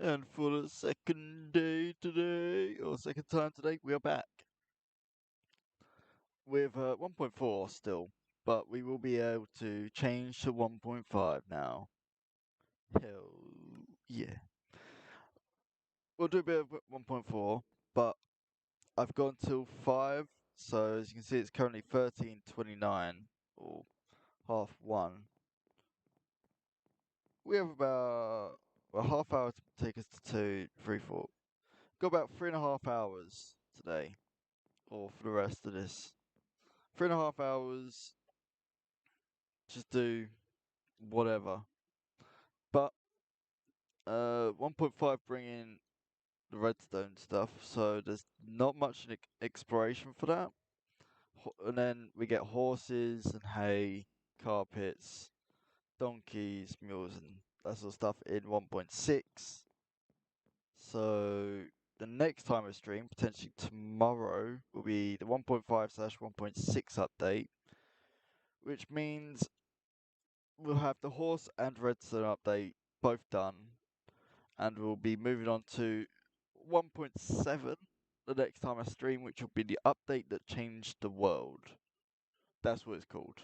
And for the second day today, or second time today, we are back with 1.4 still, but we will be able to change to 1.5 now. Hell yeah. We'll do a bit of 1.4, but I've gone till 5, so as you can see, it's currently 13:29 or half 1. We have about a half hour to take us to 2, 3, 4. Got about 3.5 hours today, or for the rest of this. 3.5 hours, just do whatever. But 1.5 bring in the redstone stuff, so there's not much exploration for that. And then we get horses and hay, carpets, donkeys, mules, and that sort of stuff in 1.6. So the next time I stream, potentially tomorrow, will be the 1.5/1.6 update, which means we'll have the horse and redstone update both done, and we'll be moving on to 1.7 the next time I stream, which will be the update that changed the world. That's what it's called.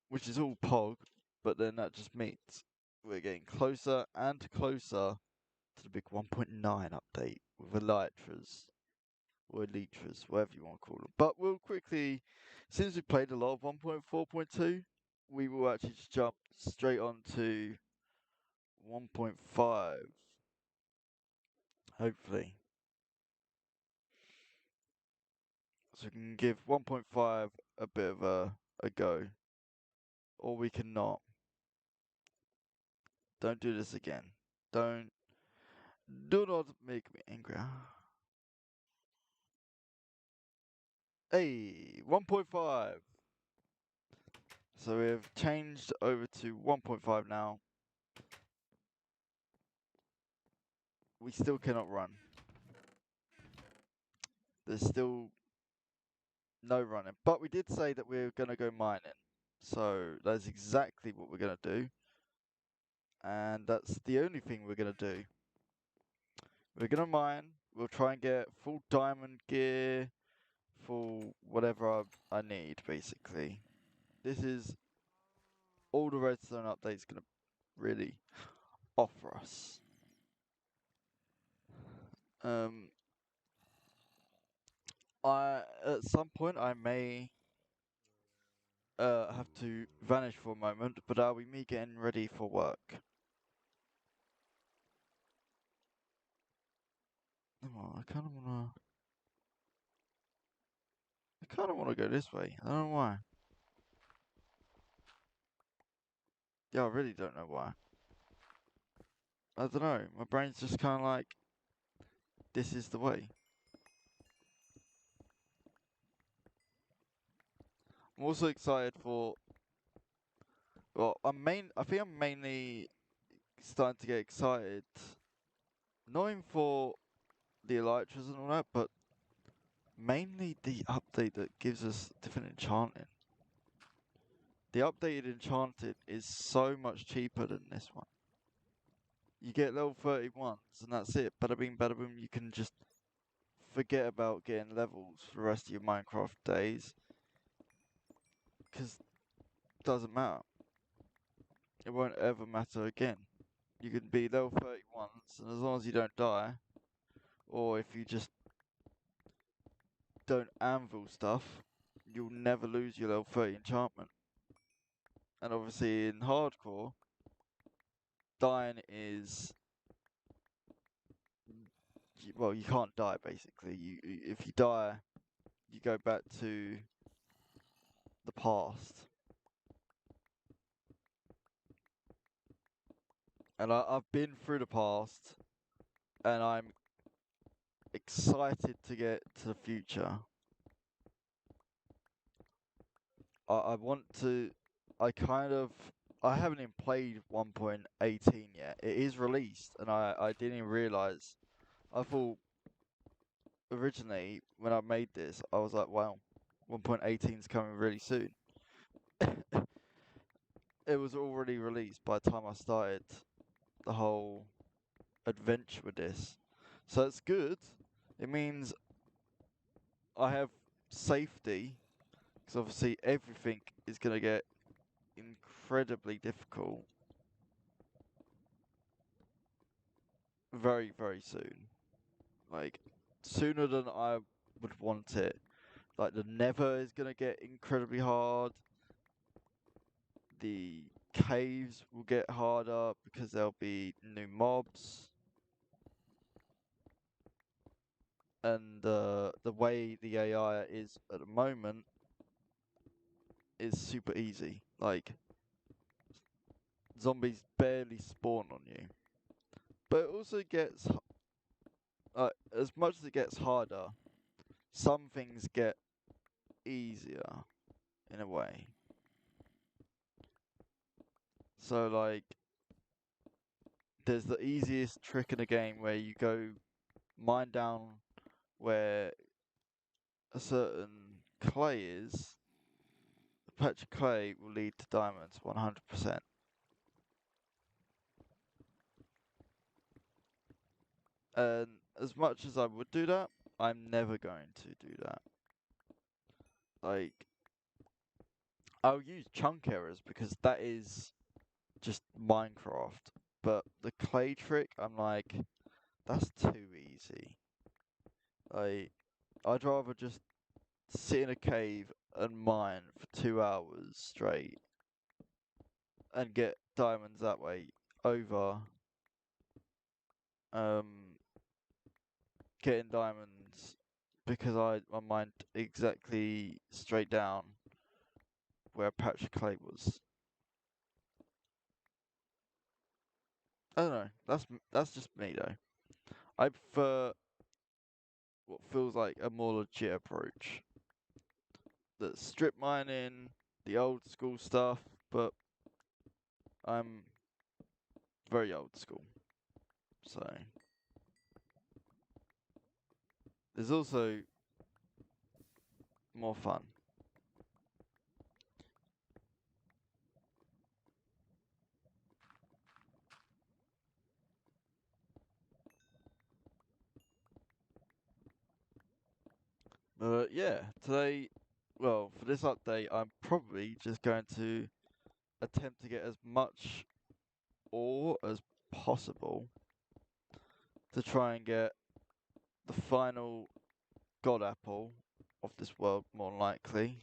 Which is all POG, but then that just means we're getting closer and closer to the big 1.9 update with Elytras, or Elytras, whatever you want to call them. But we'll quickly, since we played a lot of 1.4.2, we will actually just jump straight on to 1.5, hopefully. So we can give 1.5 a bit of a go. Or we can not. Don't do this again. Do not make me angry. Hey, 1.5. So we've changed over to 1.5 now. We still cannot run. There's still no running. But we did say that we're going to go mining. So that's exactly what we're going to do. And that's the only thing we're going to do. We're going to mine. We'll try and get full diamond gear, full whatever I need, basically. This is all the redstone update's going to really offer us. At some point I may have to vanish for a moment, but that'll be me getting ready for work. Oh, I kind of wanna go this way. I don't know why. Yeah, I really don't know why. I don't know. My brain's just kind of like, this is the way. I'm also excited for. Well, I think I'm mainly starting to get excited, not even for the elytras and all that, but mainly the update that gives us different enchanting. The updated enchanted is so much cheaper than this one. You get level 31s and that's it. Bada bing, bada boom. You can just forget about getting levels for the rest of your Minecraft days. Because it doesn't matter. It won't ever matter again. You can be level 31s, and as long as you don't die, or if you just don't anvil stuff, you'll never lose your level 30 enchantment. And obviously in hardcore, dying is, well, you can't die basically. If you die, you go back to the past. And I've been through the past, and I'm excited to get to the future. I want to. I haven't even played 1.18 yet. It is released, and I didn't even realize. I thought originally when I made this, I was like, wow, 1.18 is coming really soon. It was already released by the time I started the whole adventure with this. So it's good. It means I have safety, because obviously everything is going to get incredibly difficult very, very soon. Like, sooner than I would want it. Like, the Nether is going to get incredibly hard. The caves will get harder because there'll be new mobs. And the way the AI is at the moment is super easy. Like, zombies barely spawn on you. But it also gets, as much as it gets harder, some things get easier in a way. So, like, there's the easiest trick in the game where you go mine down where a certain clay is. A patch of clay will lead to diamonds 100%. And as much as I would do that, I'm never going to do that. Like, I'll use chunk errors because that is just Minecraft. But the clay trick, I'm like, that's too easy. Like, I'd rather just sit in a cave and mine for 2 hours straight and get diamonds that way over um getting diamonds because I mined exactly straight down where a patch of clay was. I don't know. That's just me though. I prefer what feels like a more legit approach. The strip mining, the old school stuff, but I'm very old school. So there's also more fun. But yeah, today, well, for this update, I'm probably just going to attempt to get as much ore as possible to try and get the final god apple of this world, more than likely.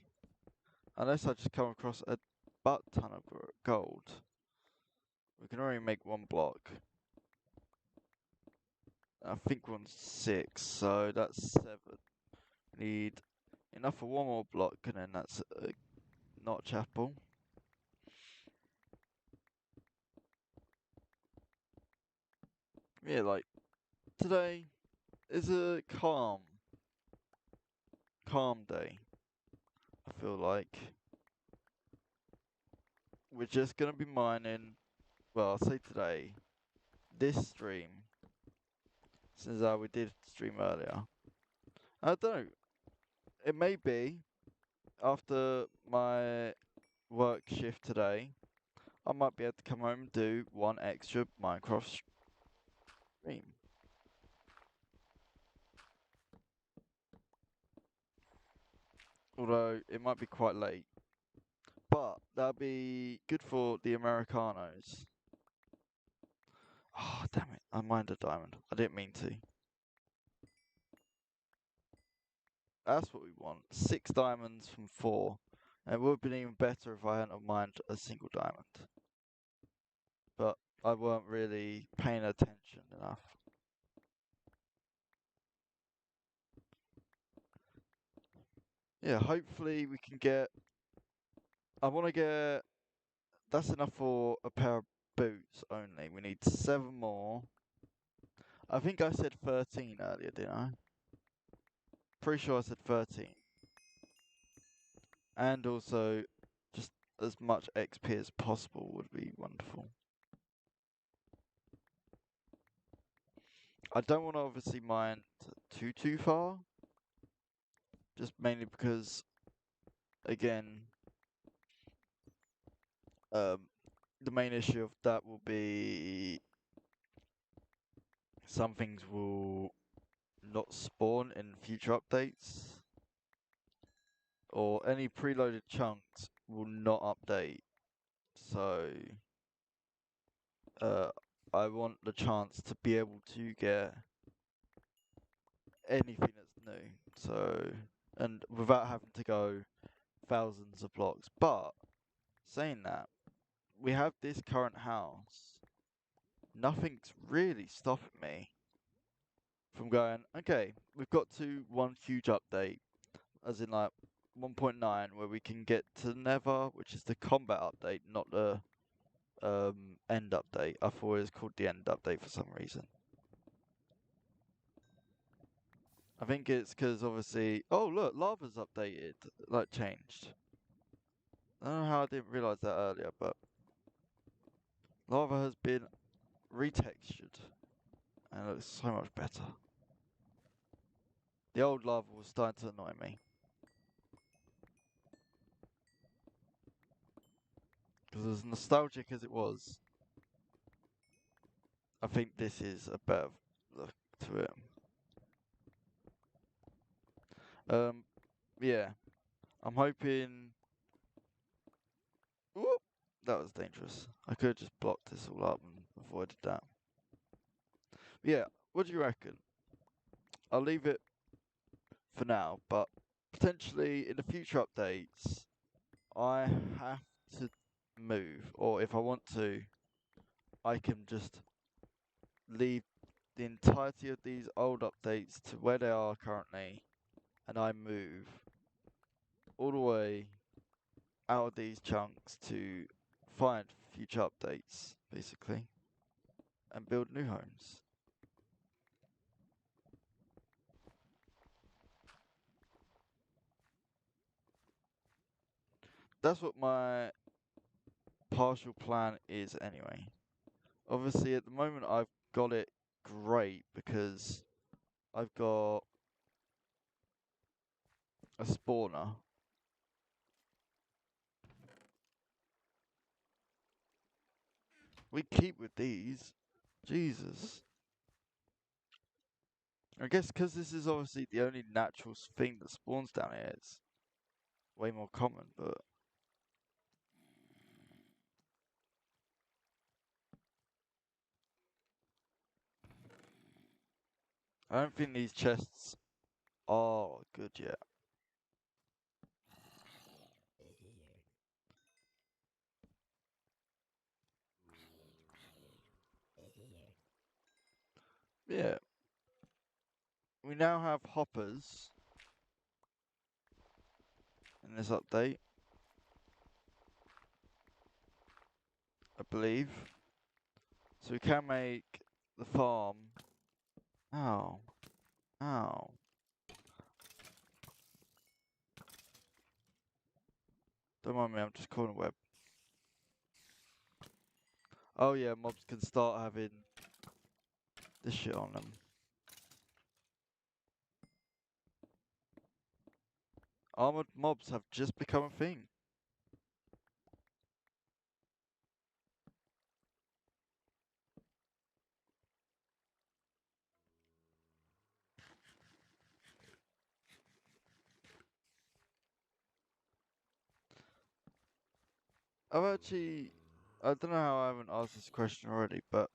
Unless I just come across a butt ton of gold. We can only make one block. I think we're on 6, so that's 7. Need enough for one more block, and then that's a notch apple. Yeah, like, today is a calm day, I feel like. We're just gonna be mining, well, I'll say today, this stream, since we did stream earlier. I don't know, it may be, after my work shift today, I might be able to come home and do one extra Minecraft stream. Although, it might be quite late. But, that'll be good for the Americanos. Oh, damn it, I mined a diamond. I didn't mean to. That's what we want. 6 diamonds from 4. And it would have been even better if I hadn't mined a single diamond. But I weren't really paying attention enough. Yeah, hopefully we can get... I want to get... That's enough for a pair of boots only. We need 7 more. I think I said 13 earlier, didn't I? Pretty sure I said 13. And also, just as much XP as possible would be wonderful. I don't want to obviously mine too far. Just mainly because, again, the main issue of that will be some things will not spawn in future updates, or any preloaded chunks will not update. So, I want the chance to be able to get anything that's new. So, and without having to go thousands of blocks. But saying that, we have this current house. Nothing's really stopping me from going, okay, we've got to one huge update, as in like 1.9, where we can get to Nether, which is the combat update, not the end update. I thought it was called the end update for some reason. I think it's because obviously, oh look, lava's updated, like changed. I don't know how I didn't realise that earlier, but lava has been retextured and it looks so much better. The old lava was starting to annoy me. Because as nostalgic as it was, I think this is a better look to it. Yeah. I'm hoping... Whoop! That was dangerous. I could have just blocked this all up and avoided that. Yeah, what do you reckon? I'll leave it for now, but potentially in the future updates, I have to move, or if I want to, I can just leave the entirety of these old updates to where they are currently, and I move all the way out of these chunks to find future updates, basically, and build new homes. That's what my partial plan is anyway. Obviously, at the moment, I've got it great because I've got a spawner. We keep with these. Jesus. I guess because this is obviously the only natural thing that spawns down here, it's way more common, but... I don't think these chests are good yet. Yeah. We now have hoppers in this update, I believe. So we can make the farm... Ow. Ow. Don't mind me, I'm just calling a web. Oh yeah, mobs can start having this shit on them. Armored mobs have just become a thing. I've actually... I don't know how I haven't asked this question already, but...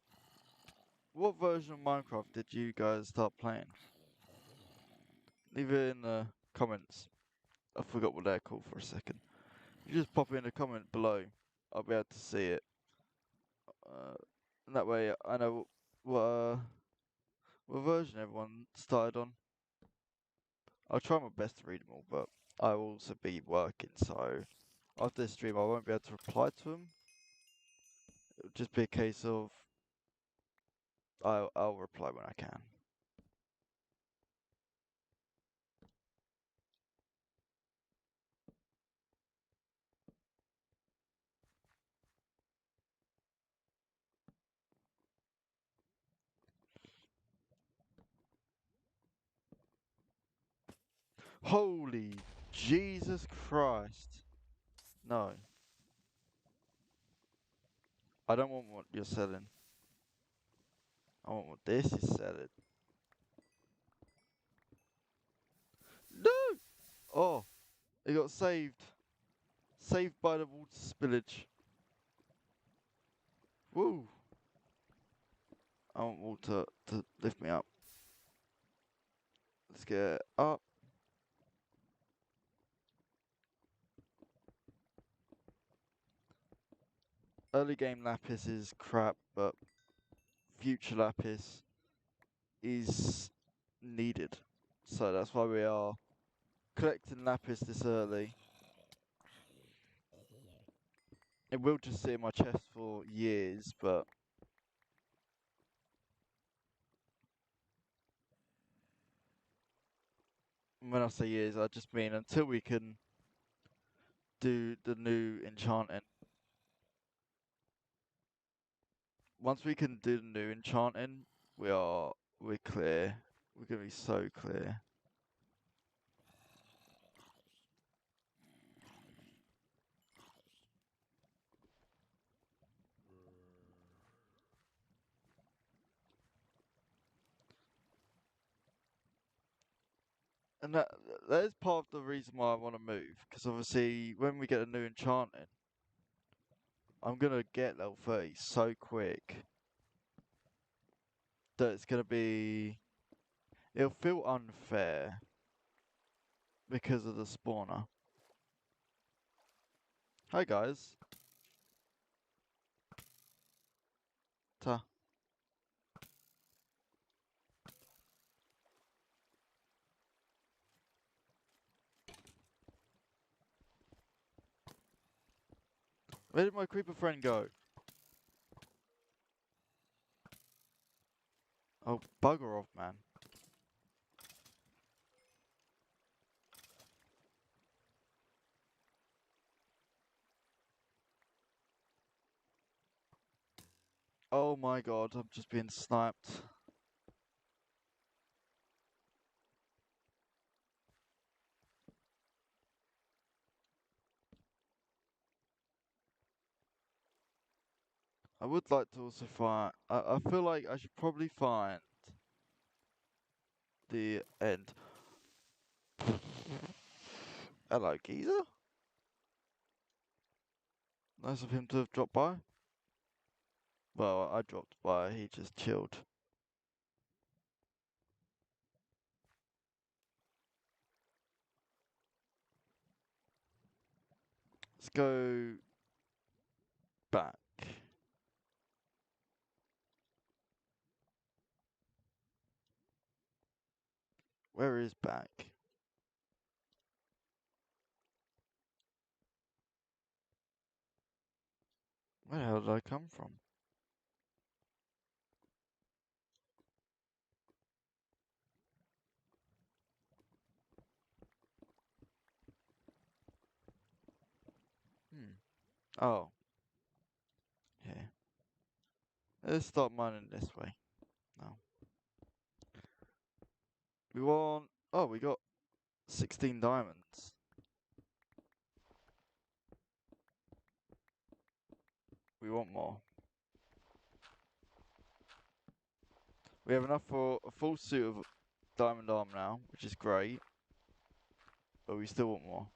What version of Minecraft did you guys start playing? Leave it in the comments. I forgot what they're called for a second. You just pop it in a comment below. I'll be able to see it. And that way I know what version everyone started on. I'll try my best to read them all, but I will also be working, so after this stream I won't be able to reply to them. It'll just be a case of I'll reply when I can. Holy Jesus Christ. No. I don't want what you're selling. I want what this is selling. No! Oh, it got saved. Saved by the water spillage. Woo! I want water to lift me up. Let's get up. Early game lapis is crap, but future lapis is needed. So that's why we are collecting lapis this early. It will just sit in my chest for years, but when I say years, I just mean until we can do the new enchanting. Once we can do the new enchanting, we're clear. We're gonna be so clear. And that is part of the reason why I want to move, because obviously when we get a new enchanting, I'm gonna get level 30 so quick that it's gonna be. It'll feel unfair because of the spawner. Hi guys. Ta. Where did my creeper friend go? Oh, bugger off, man. Oh my god, I'm just being sniped. I would like to also find. I feel like I should probably find the end. Hello, geezer. Nice of him to have dropped by. Well, I dropped by, he just chilled. Let's go back. Where is back? Where the hell did I come from? Oh, here. Let's start mining this way. No. We want. Oh, we got 16 diamonds. We want more. We have enough for a full suit of diamond armor now, which is great. But we still want more.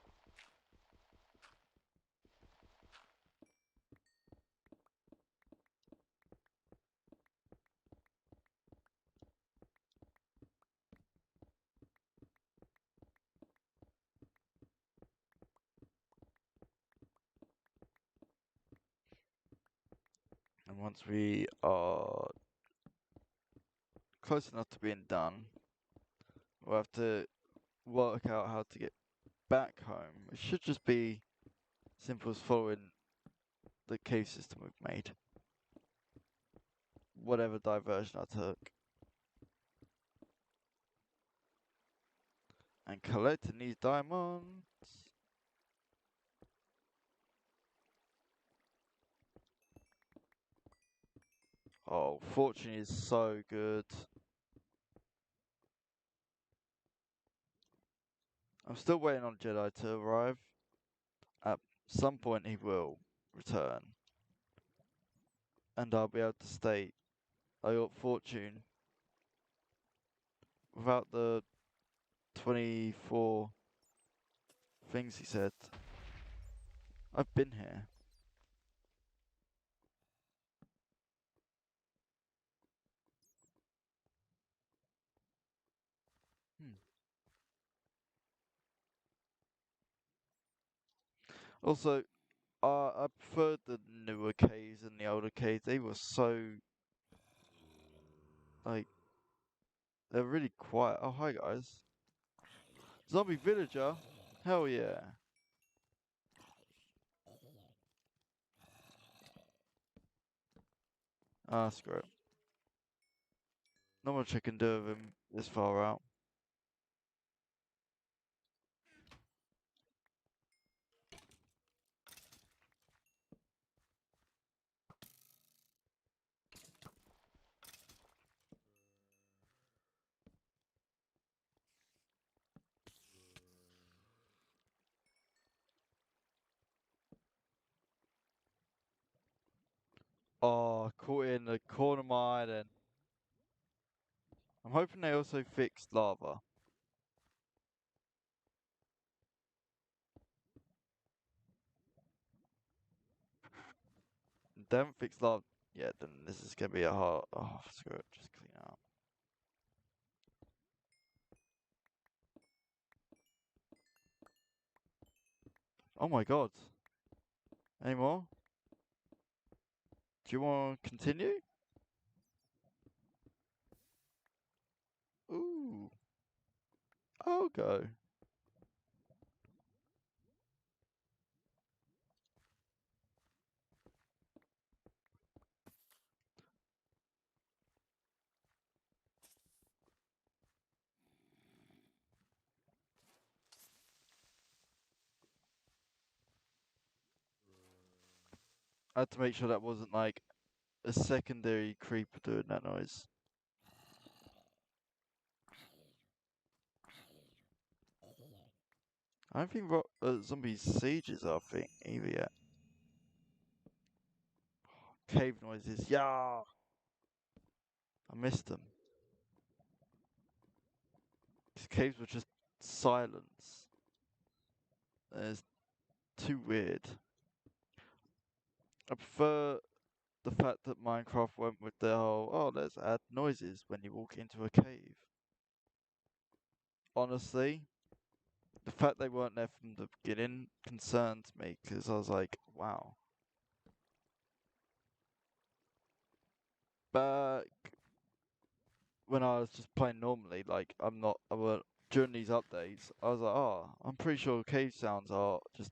And once we are close enough to being done, we'll have to work out how to get back home. It should just be simple as following the cave system we've made. Whatever diversion I took. And collecting these diamonds. Oh, fortune is so good. I'm still waiting on Jedi to arrive. At some point he will return. And I'll be able to state I got fortune without the 24 things he said. I've been here. Hmm. Also, I preferred the newer caves and the older caves. They were so like they're really quiet. Oh hi guys, zombie villager. Hell yeah. Ah, screw it. Not much I can do with him this far out. Oh, caught in the corner mine, and I'm hoping they also fixed lava. If they haven't fixed lava yet, then this is gonna be a hard. Oh, screw it. Just clean out. Oh my god. Any more? Do you want to continue? Ooh. I'll go. I had to make sure that wasn't like a secondary creeper doing that noise. I don't think zombie sieges are a thing either yet. Cave noises, yeah! I missed them. These caves were just silence. It's too weird. I prefer the fact that Minecraft went with the whole, oh, let's add noises when you walk into a cave. Honestly, the fact they weren't there from the beginning concerned me because I was like, wow. Back when I was just playing normally, like I'm not, I were during these updates, I was like, oh, I'm pretty sure cave sounds are just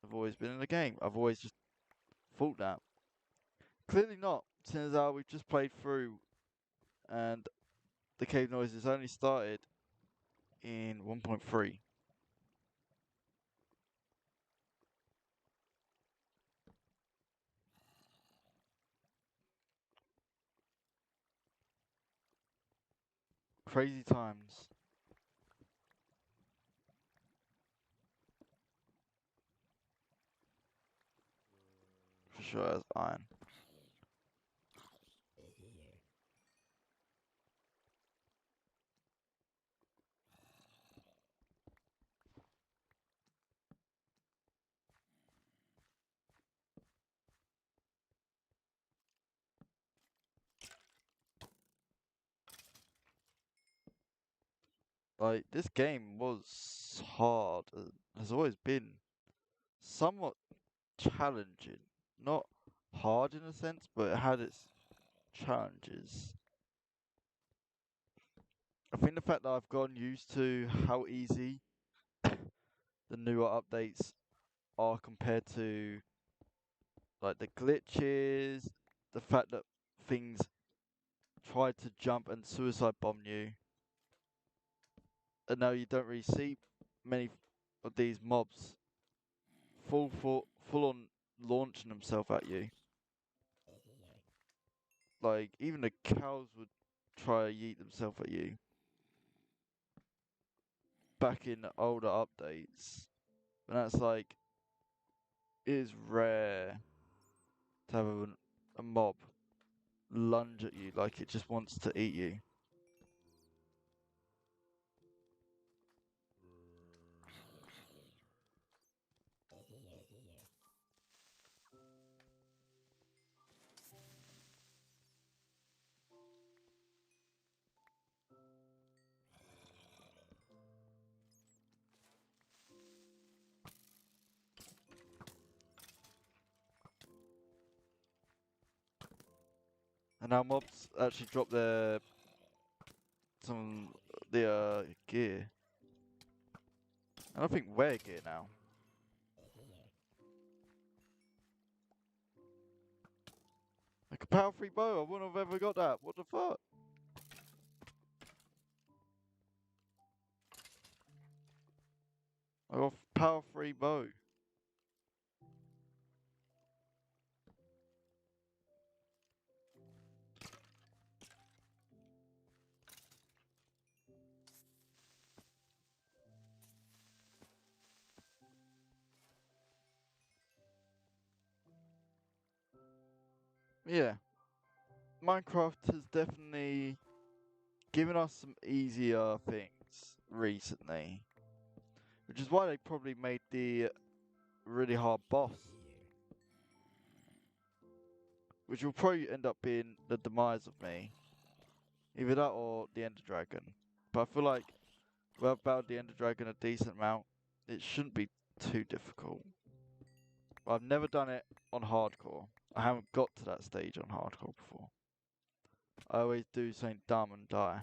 have always been in the game. I've always just thought that. Clearly not, since we've just played through and the cave noises only started in 1.3. Crazy times, for sure, as iron. Like, this game was hard, has always been somewhat challenging. Not hard in a sense, but it had its challenges. I think the fact that I've gotten used to how easy the newer updates are compared to like the glitches, the fact that things try to jump and suicide bomb you, and now you don't really see many of these mobs full on launching themselves at you. Like even the cows would try to yeet themselves at you. Back in the older updates, and that's like it is rare to have a mob lunge at you like it just wants to eat you. And now mobs actually drop the gear. And I think wear gear now. Like a power 3 bow, I wouldn't have ever got that. What the fuck? I got power 3 bow. Yeah. Minecraft has definitely given us some easier things recently. Which is why they probably made the really hard boss. Which will probably end up being the demise of me. Either that or the Ender Dragon. But I feel like if I've battled the Ender Dragon a decent amount, it shouldn't be too difficult. But I've never done it on hardcore. I haven't got to that stage on hardcore before. I always do something dumb and die.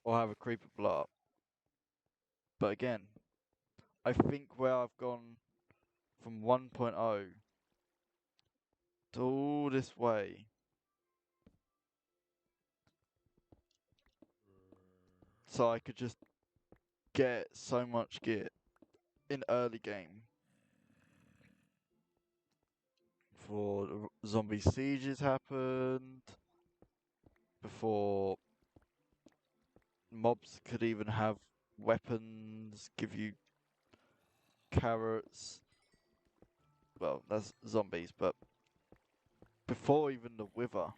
Or have a creeper blow up. But again, I think where I've gone from 1.0 to all this way, so I could just get so much gear in early game. Before the zombie sieges happened, before mobs could even have weapons, give you carrots. Well, that's zombies, but before even the wither.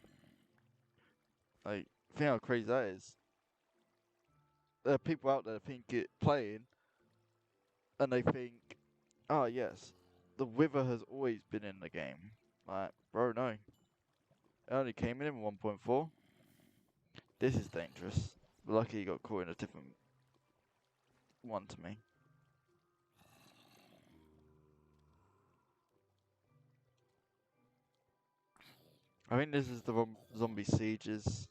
Like, think how crazy that is. There are people out there playing, and they think, oh yes, the wither has always been in the game. Like, bro, no. It only came in 1.4. This is dangerous. Lucky you got caught in a different one to me. I think this is the zombie sieges.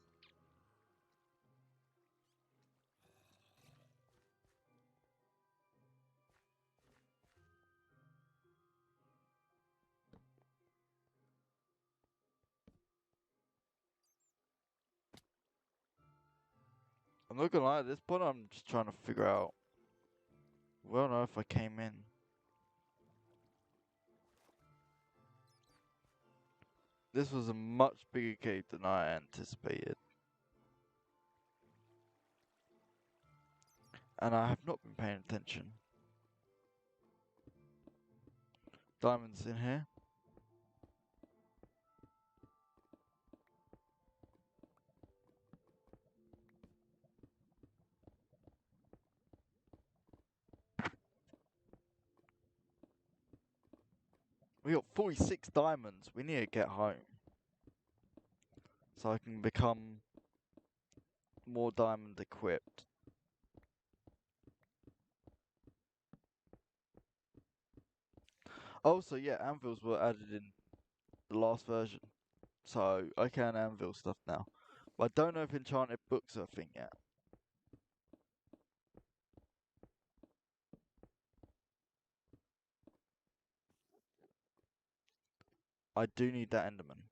I'm not gonna lie, at this point I'm just trying to figure out where on earth I came in. This was a much bigger cave than I anticipated. And I have not been paying attention. Diamonds in here. We got 46 diamonds. We need to get home. So I can become more diamond equipped. Also, yeah, anvils were added in the last version. So I can anvil stuff now. But I don't know if enchanted books are a thing yet. I do need that Enderman.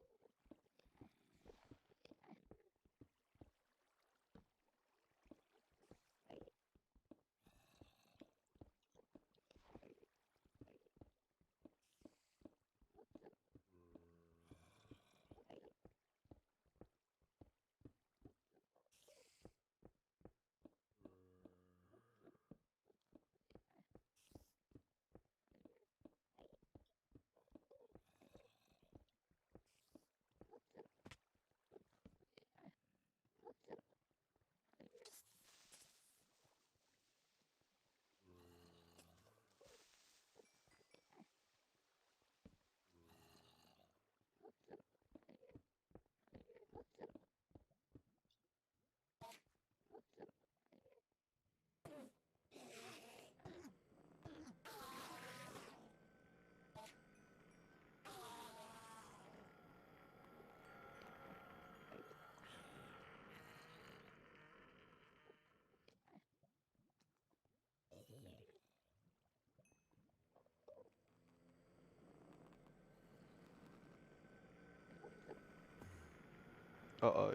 Uh-oh.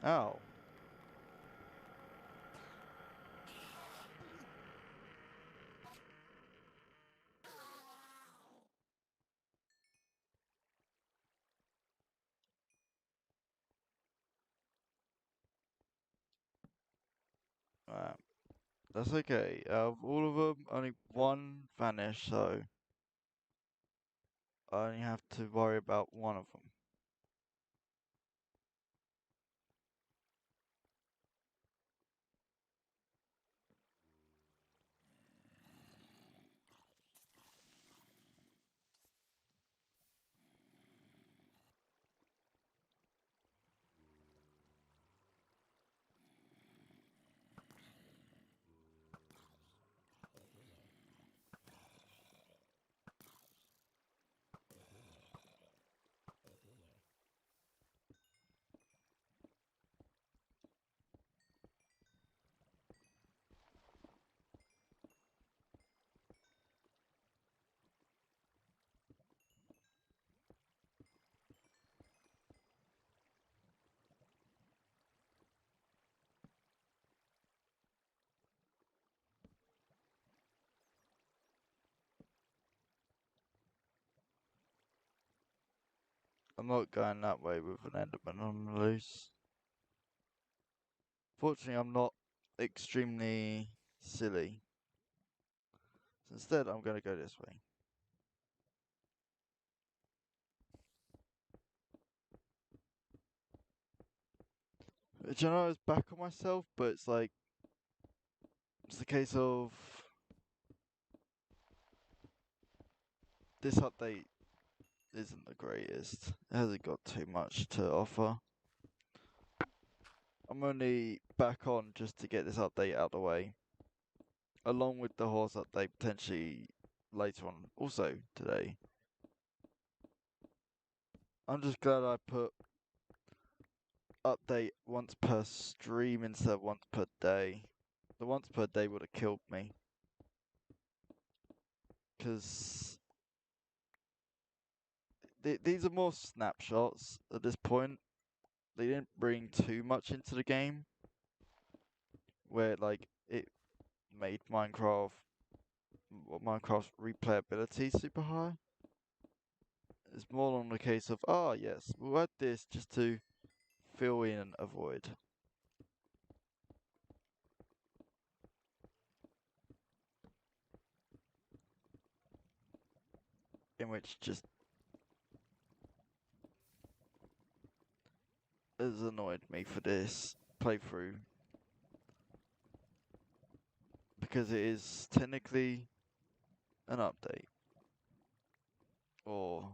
Ow. Alright. That's okay. Out of all of them, only one vanished, so I only have to worry about one of them. I'm not going that way with an Enderman on the loose. Fortunately, I'm not extremely silly. So instead, I'm going to go this way. Which I know I was back on myself, but it's like, it's a case of this update isn't the greatest. It hasn't got too much to offer. I'm only back on just to get this update out of the way, along with the horse update potentially later on, also today. I'm just glad I put update once per stream instead of once per day. The once per day would have killed me. Because these are more snapshots at this point. They didn't bring too much into the game, where like it made Minecraft's replayability super high. It's more on the case of, oh yes, we'll add this just to fill in a void. In which just has annoyed me for this playthrough. Because it is technically an update. Or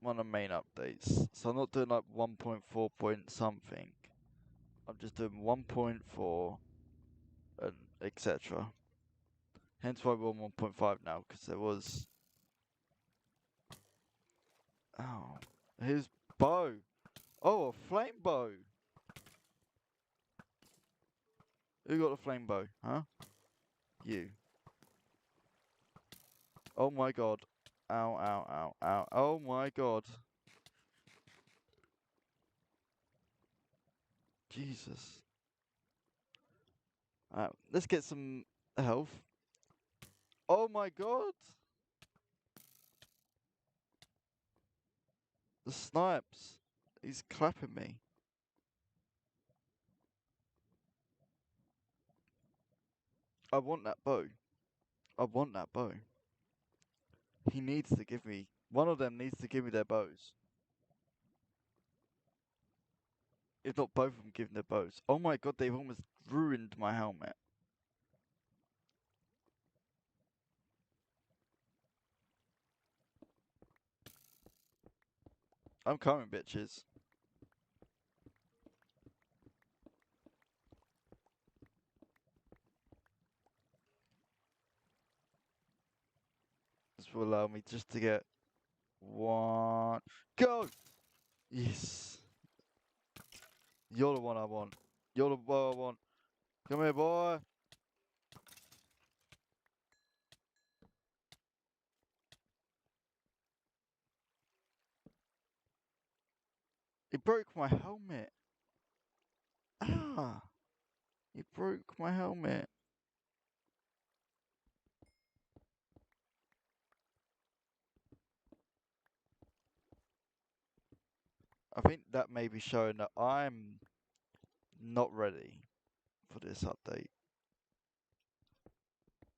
one of the main updates. So I'm not doing like 1.4 point something. I'm just doing 1.4 and etc. Hence why we're on 1.5 now, because there was... Oh, here's bow. Oh, a flame bow. Who got a flame bow, huh? You. Oh my god. Ow, ow, ow, ow. Oh my god. Jesus. Alright, let's get some health. Oh my god. The snipes. He's clapping me. I want that bow. I want that bow. He needs to give me... One of them needs to give me their bows. If not both of them give their bows. Oh my god, they've almost ruined my helmet. I'm coming, bitches. This will allow me just to get one... Go! Yes. You're the one I want. You're the boy I want. Come here, boy. He broke my helmet. Ah! He broke my helmet. I think that may be showing that I'm not ready for this update.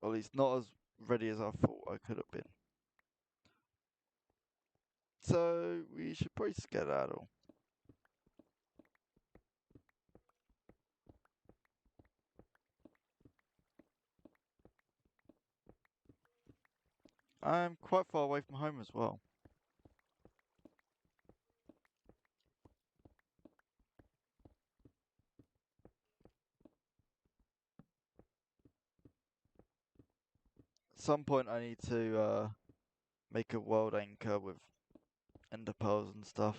Or at least not as ready as I thought I could have been. So we should probably skedaddle. I'm quite far away from home as well. At some point I need to make a world anchor with ender pearls and stuff.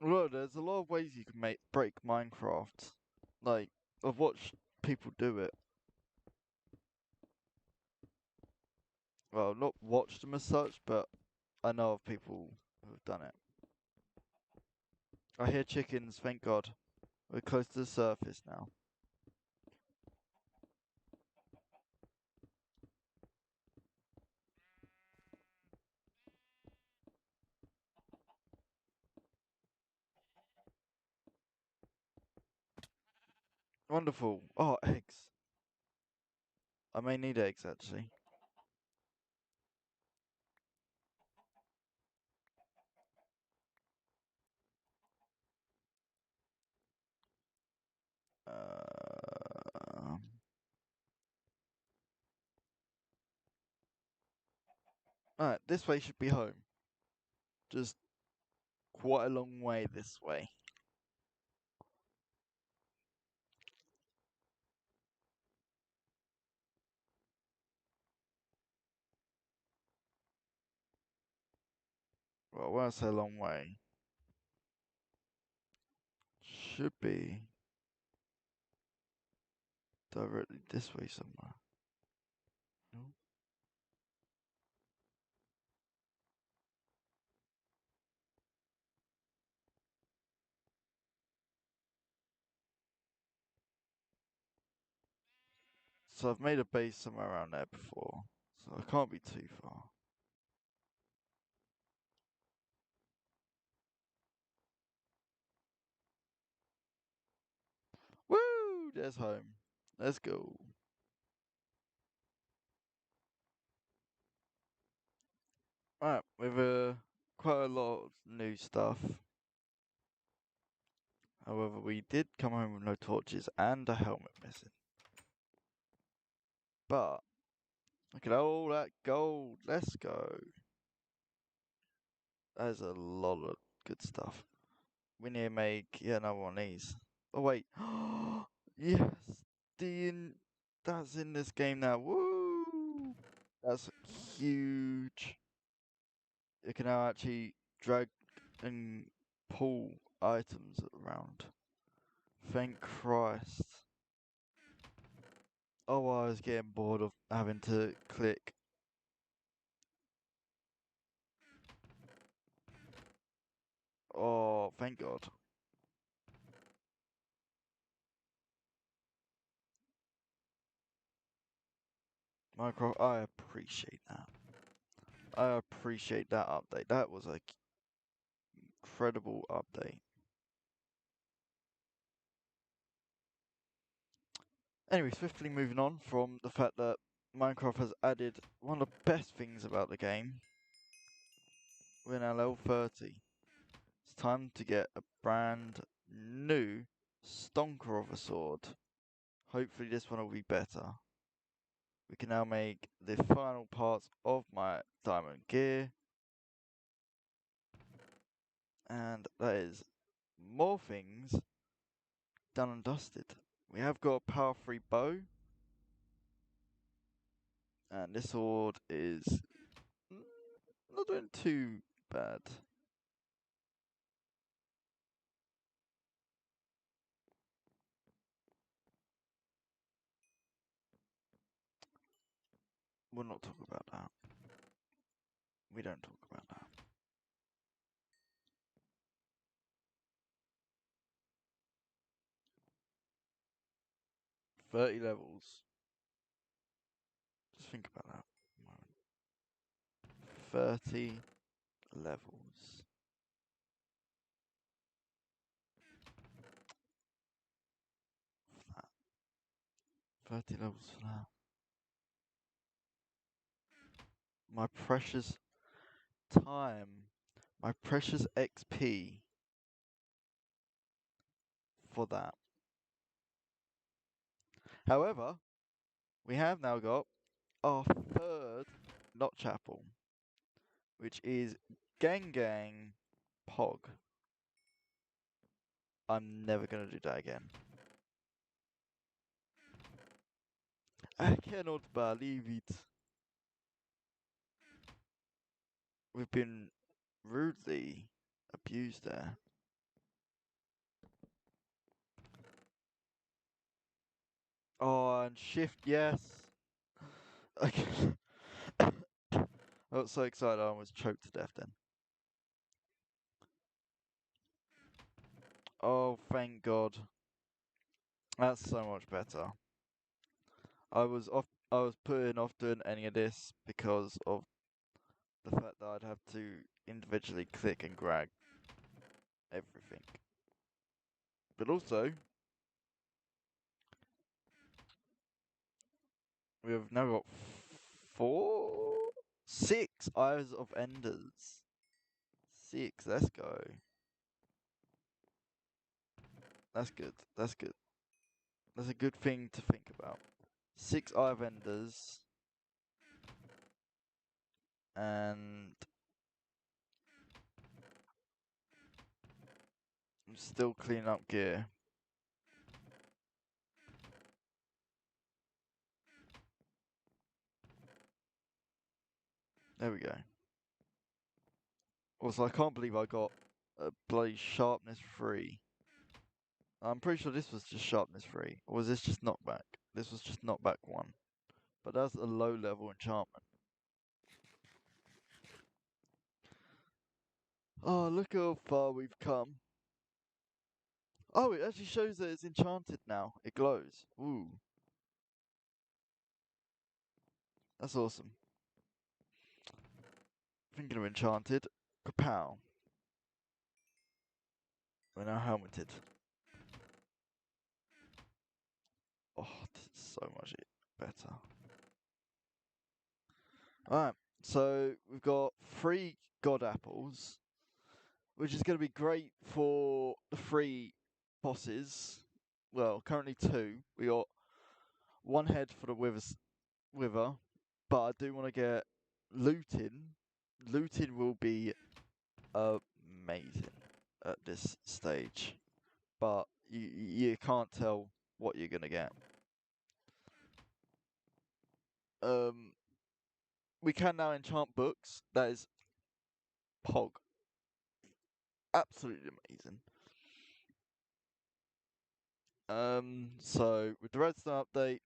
Look, there's a lot of ways you can break Minecraft. Like, I've watched people do it. Well, not watched them as such, but I know of people who have done it. I hear chickens, thank God. We're close to the surface now. Wonderful. Oh, eggs. I may need eggs, actually. Uh, Alright, this way should be home. Just quite a long way this way. Well, when I say a long way, should be directly this way somewhere. No? So I've made a base somewhere around there before, so I can't be too far. Woo! There's home. Let's go. Alright, with quite a lot of new stuff. However, we did come home with no torches and a helmet missing. But, look at all that gold. Let's go. There's a lot of good stuff. We need to make another one of these. Oh wait. Yes. That's in this game now. Woo! That's huge. You can now actually drag and pull items around. Thank Christ. Oh, I was getting bored of having to click. Oh, thank God. Minecraft, I appreciate that. I appreciate that update. That was an incredible update. Anyway, swiftly moving on from the fact that Minecraft has added one of the best things about the game. We're now level 30. It's time to get a brand new stonker of a sword. Hopefully this one will be better. We can now make the final parts of my diamond gear. And that is more things done and dusted. We have got a power 3 bow. And this sword is not doing too bad. We'll not talk about that. We don't talk about that. $30 levels. Just think about that. 30 levels. For that. 30 levels for that. My precious time. My precious XP for that. However, we have now got our third not chapel, which is Gang Gang Pog. I'm never gonna do that again. I cannot believe it. We've been rudely abused there. Oh, and shift, yes. Okay. I got so excited I almost choked to death then. Oh, thank God. That's so much better. I was putting off doing any of this because of the fact that I'd have to individually click and drag everything. But also, we have now got 6 Eyes of Enders. 6, let's go. That's good, that's good. That's a good thing to think about. 6 Eye of Enders. And I'm still cleaning up gear. There we go. Also, I can't believe I got a bloody sharpness 3. I'm pretty sure this was just sharpness 3. Or was this just knockback? This was just knockback 1. But that's a low level enchantment. Oh, look how far we've come. Oh, it actually shows that it's enchanted now. It glows. Ooh. That's awesome. Thinking of enchanted. Kapow. We're now helmeted. Oh, this is so much better. Alright, so we've got 3 god apples, which is going to be great for the 3 bosses. Well, currently 2. We got 1 head for the wither, but I do want to get looting. Looting will be amazing at this stage, but you can't tell what you're gonna get. We can now enchant books. That is pog. Absolutely amazing. So with the redstone update,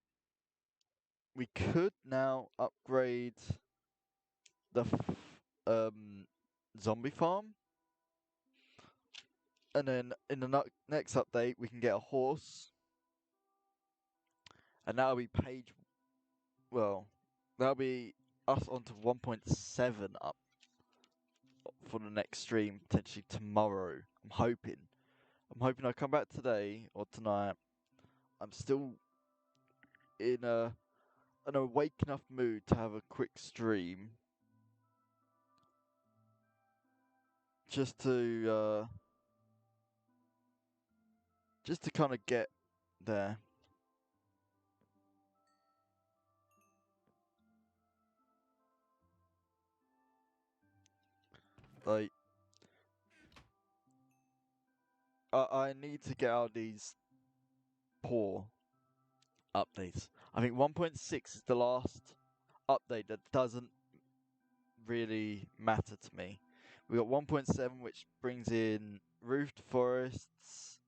we could now upgrade the zombie farm, and then in the next update we can get a horse, and that'll be page. Well, that'll be us onto 1.7 up for the next stream, potentially tomorrow. I'm hoping. I come back today or tonight. I'm still in an awake enough mood to have a quick stream, just to kind of get there. Like, I need to get out these poor updates. I think 1.6 is the last update that doesn't really matter to me. We got 1.7, which brings in roofed forests,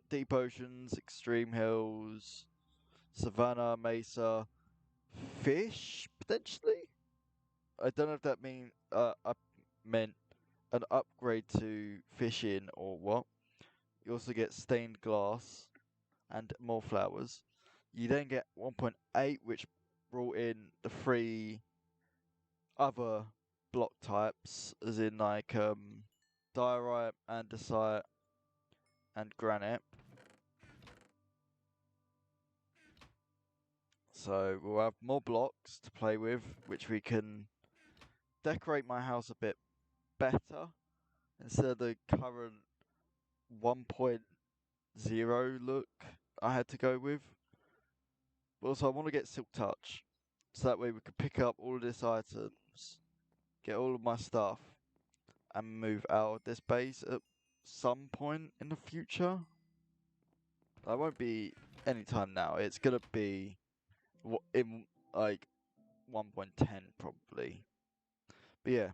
deep oceans, extreme hills, Savannah, Mesa, fish potentially. I don't know if that meant an upgrade to fishing or what. You also get stained glass and more flowers. You then get 1.8, which brought in the three other block types, as in like diorite, andesite, and granite. So we'll have more blocks to play with, which we can decorate my house a bit better instead of the current 1.0 look I had to go with. But also, I want to get Silk Touch, so that way we can pick up all of this items, get all of my stuff, and move out of this base at some point in the future. That won't be anytime now. It's gonna be in like 1.10 probably. But yeah,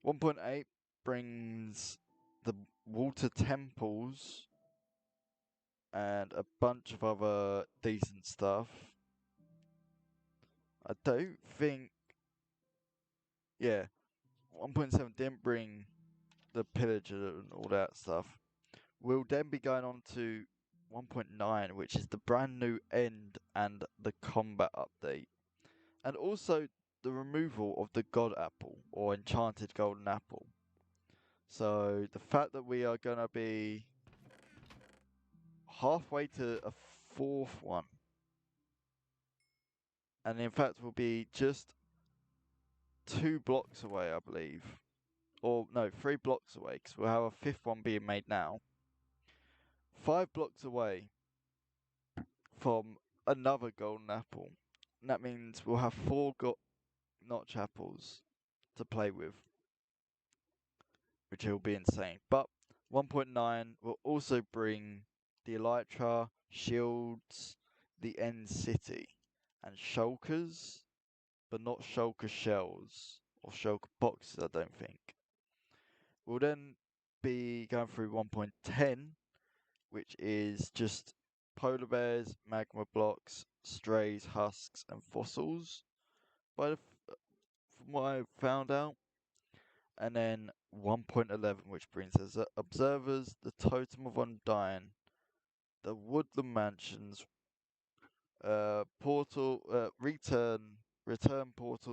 1.8 brings the water temples and a bunch of other decent stuff. I don't think, yeah, 1.7 didn't bring the pillager and all that stuff. We'll then be going on to 1.9, which is the brand new end and the combat update. And also the removal of the God Apple, or Enchanted Golden Apple. So the fact that we are going to be halfway to a fourth one, and in fact we'll be just 2 blocks away, I believe. Or no, 3 blocks away, because we'll have a fifth one being made now. 5 blocks away from another golden apple. And that means we'll have 4 notch apples to play with, which will be insane. But 1.9 will also bring the Elytra, shields, the End City, and shulkers, but not shulker shells or shulker boxes, I don't think. We'll then be going through 1.10, which is just polar bears, magma blocks, strays, husks, and fossils. From what I found out, and then 1.11, which brings us observers, the totem of undying, the woodland mansions, return portal.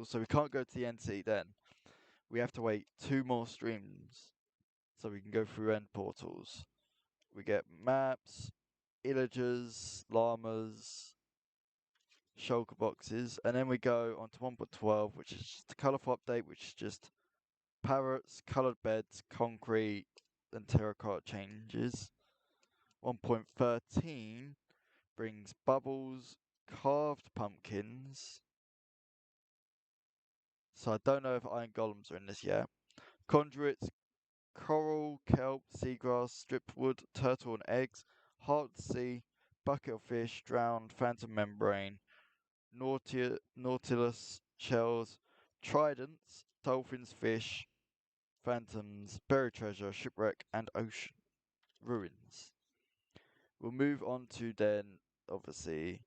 So we can't go to the NC then. We have to wait 2 more streams so we can go through end portals. We get maps, illagers, llamas, shulker boxes, and then we go on to 1.12, which is just a colourful update, which is just parrots, coloured beds, concrete, and terracotta changes. 1.13 brings bubbles, carved pumpkins. So I don't know if iron golems are in this yet. Conduits, coral, kelp, seagrass, stripwood, turtle and eggs, heart of the sea, bucket of fish, drowned, phantom membrane, nautilus shells, tridents, dolphins, fish, phantoms, buried treasure, shipwreck, and ocean ruins. We'll move on to then, obviously,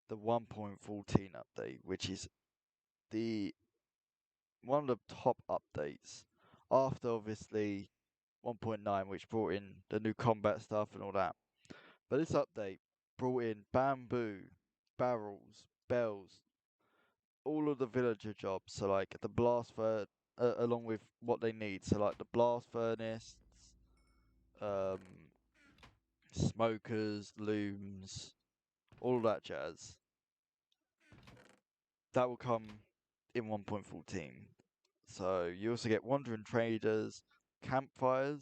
the 1.14 update, which is the one of the top updates after obviously 1.9, which brought in the new combat stuff and all that. But this update brought in bamboo, barrels, bells, all of the villager jobs. So like the blast furnace, along with what they need. So like the blast furnace, um, smokers, looms, all that jazz. That will come in 1.14. So you also get wandering traders, campfires,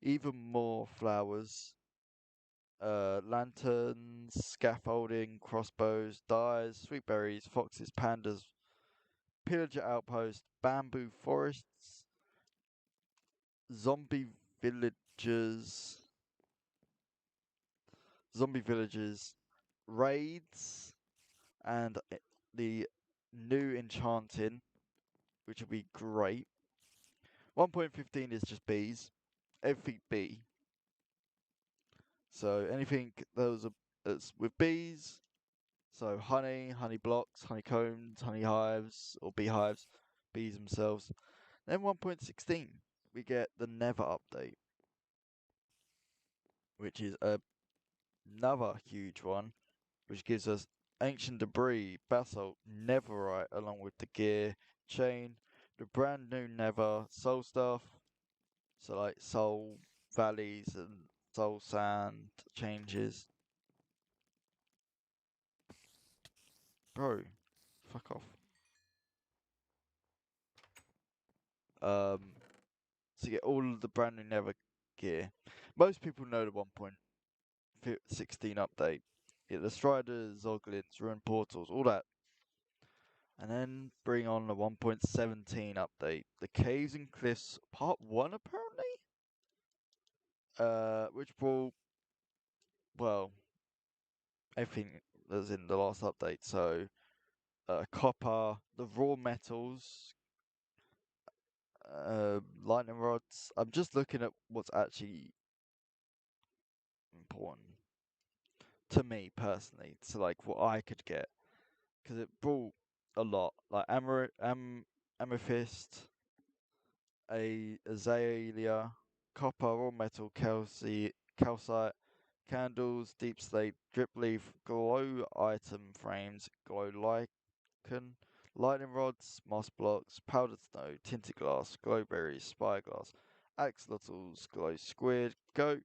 even more flowers, lanterns, scaffolding, crossbows, dyes, sweet berries, foxes, pandas, pillager outpost, bamboo forests, zombie villagers, zombie villages, raids, and the new enchanting, which will be great. 1.15 is just bees, everything bee. So anything that's with bees, So honey, honey blocks, honeycombs, honey hives, or beehives, bees themselves. Then 1.16, we get the Never update, which is another huge one, which gives us ancient debris, basalt, netherite, along with the gear, chain, the brand new Nether, soul stuff, so like soul valleys and soul sand changes. Bro, fuck off. So you get all of the brand new Nether gear. Most people know the 1.16 update. You get the Striders, Zoglins, Ruin Portals, all that. And then bring on the 1.17 update. The Caves and Cliffs Part 1, apparently? Which brought, well, everything that's in the last update. So, copper, the raw metals, lightning rods. I'm just looking at what's actually important to me personally, to like what I could get, because it brought a lot, like amethyst, a azalea, copper, raw metal, calcite, candles, deep slate, drip leaf, glow item frames, glow lichen, lightning rods, moss blocks, powdered snow, tinted glass, glowberries, spyglass, axolotls, glow squid, goat,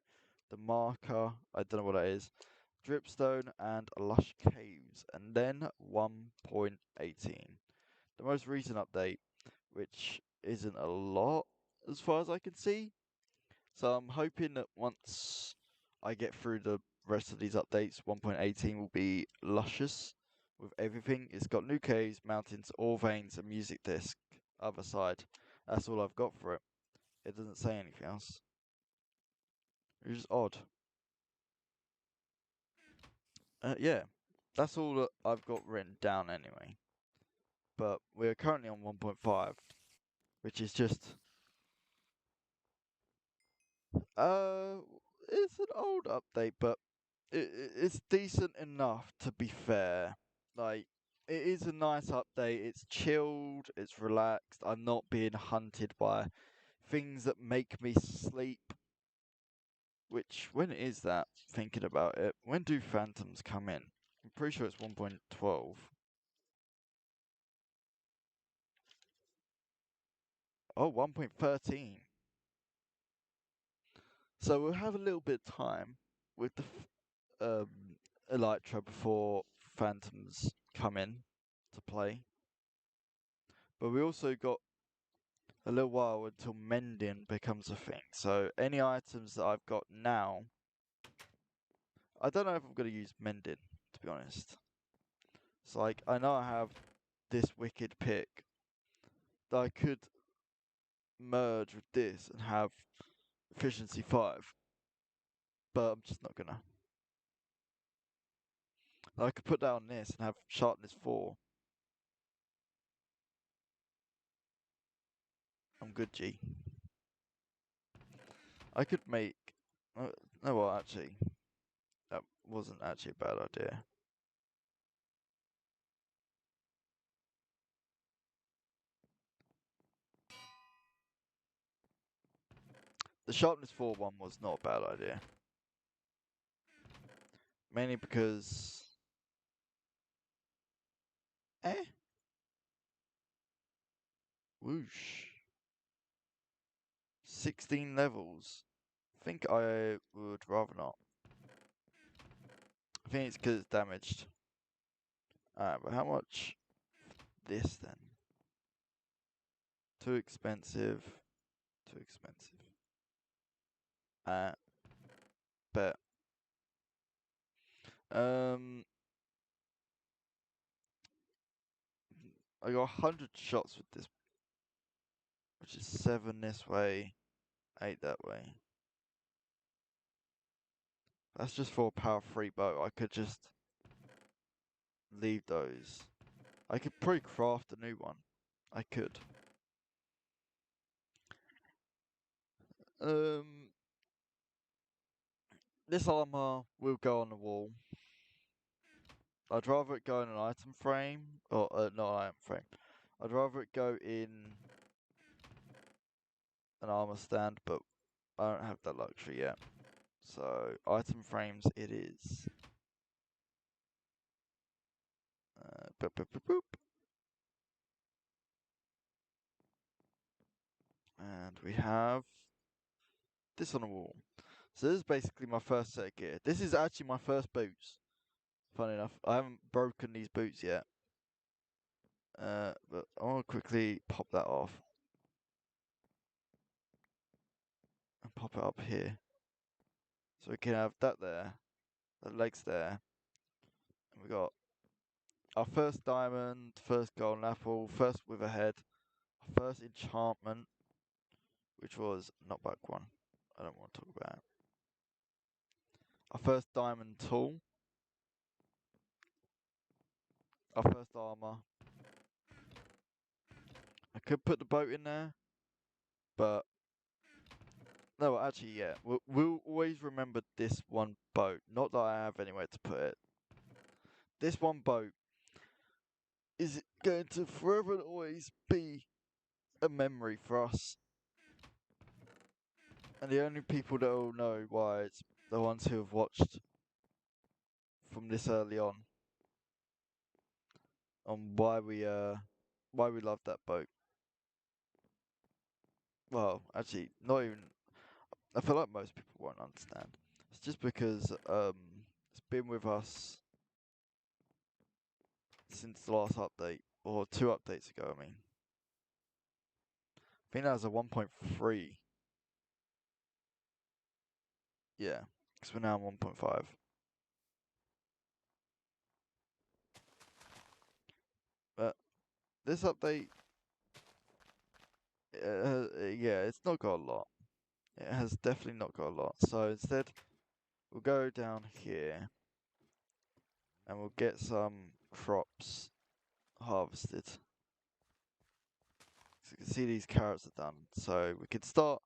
the marker, I don't know what that is, dripstone, and lush caves. And then 1.18, the most recent update, which isn't a lot as far as I can see. So I'm hoping that once I get through the rest of these updates, 1.18 will be luscious with everything. It's got new caves, mountains, ore veins, and music disc. Other side. That's all I've got for it. It doesn't say anything else. Which is odd. Yeah, that's all that I've got written down anyway. But we're currently on 1.5, which is just uh, it's an old update, but it's decent enough to be fair. Like, it is a nice update. It's chilled. It's relaxed. I'm not being hunted by things that make me sleep. Which, when is that? Thinking about it, when do phantoms come in? I'm pretty sure it's 1.12. Oh, 1.13. So we'll have a little bit of time with the Elytra before phantoms come in to play. But we also got a little while until mending becomes a thing. So any items that I've got now, I don't know if I'm going to use mending, to be honest. So like, I know I have this wicked pick that I could merge with this and have efficiency 5, but I'm just not gonna. I could put that on this and have sharpness 4. I'm good, G. I could make. No, well, actually, that wasn't actually a bad idea. The sharpness 4 one was not a bad idea. Mainly because. Eh? Whoosh. 16 levels. I think I would rather not. I think it's because it's damaged. Alright, but how much this then? Too expensive. Too expensive. Bet. Um, I got 100 shots with this, which is 7 this way, 8 that way. That's just for a power 3 bow. I could just leave those. I could probably craft a new one. I could. Um, this armor will go on the wall. I'd rather it go in an item frame, or not an item frame. I'd rather it go in an armor stand, but I don't have that luxury yet. So item frames it is. Boop, boop, boop, boop. And we have this on the wall. So this is basically my first set of gear. This is actually my first boots. Funny enough, I haven't broken these boots yet. But I want to quickly pop that off. And pop it up here. So we can have that there. The legs there. And we got our first diamond, first golden apple, first with a head, first enchantment, which was knockback one. I don't want to talk about it. Our first diamond tool. Our first armor. I could put the boat in there, but no, actually, yeah. We'll always remember this one boat. Not that I have anywhere to put it. This one boat is going to forever and always be a memory for us. And the only people that will know why it's the ones who have watched from this early on why we love that boat. Well, actually, not even. I feel like most people won't understand. It's just because it's been with us since the last update, or 2 updates ago. I mean, I think that was a 1.3. Yeah, because we're now on 1.5. But this update, yeah, it's not got a lot. It has definitely not got a lot. So instead, we'll go down here and we'll get some crops harvested. So you can see these carrots are done. So we can start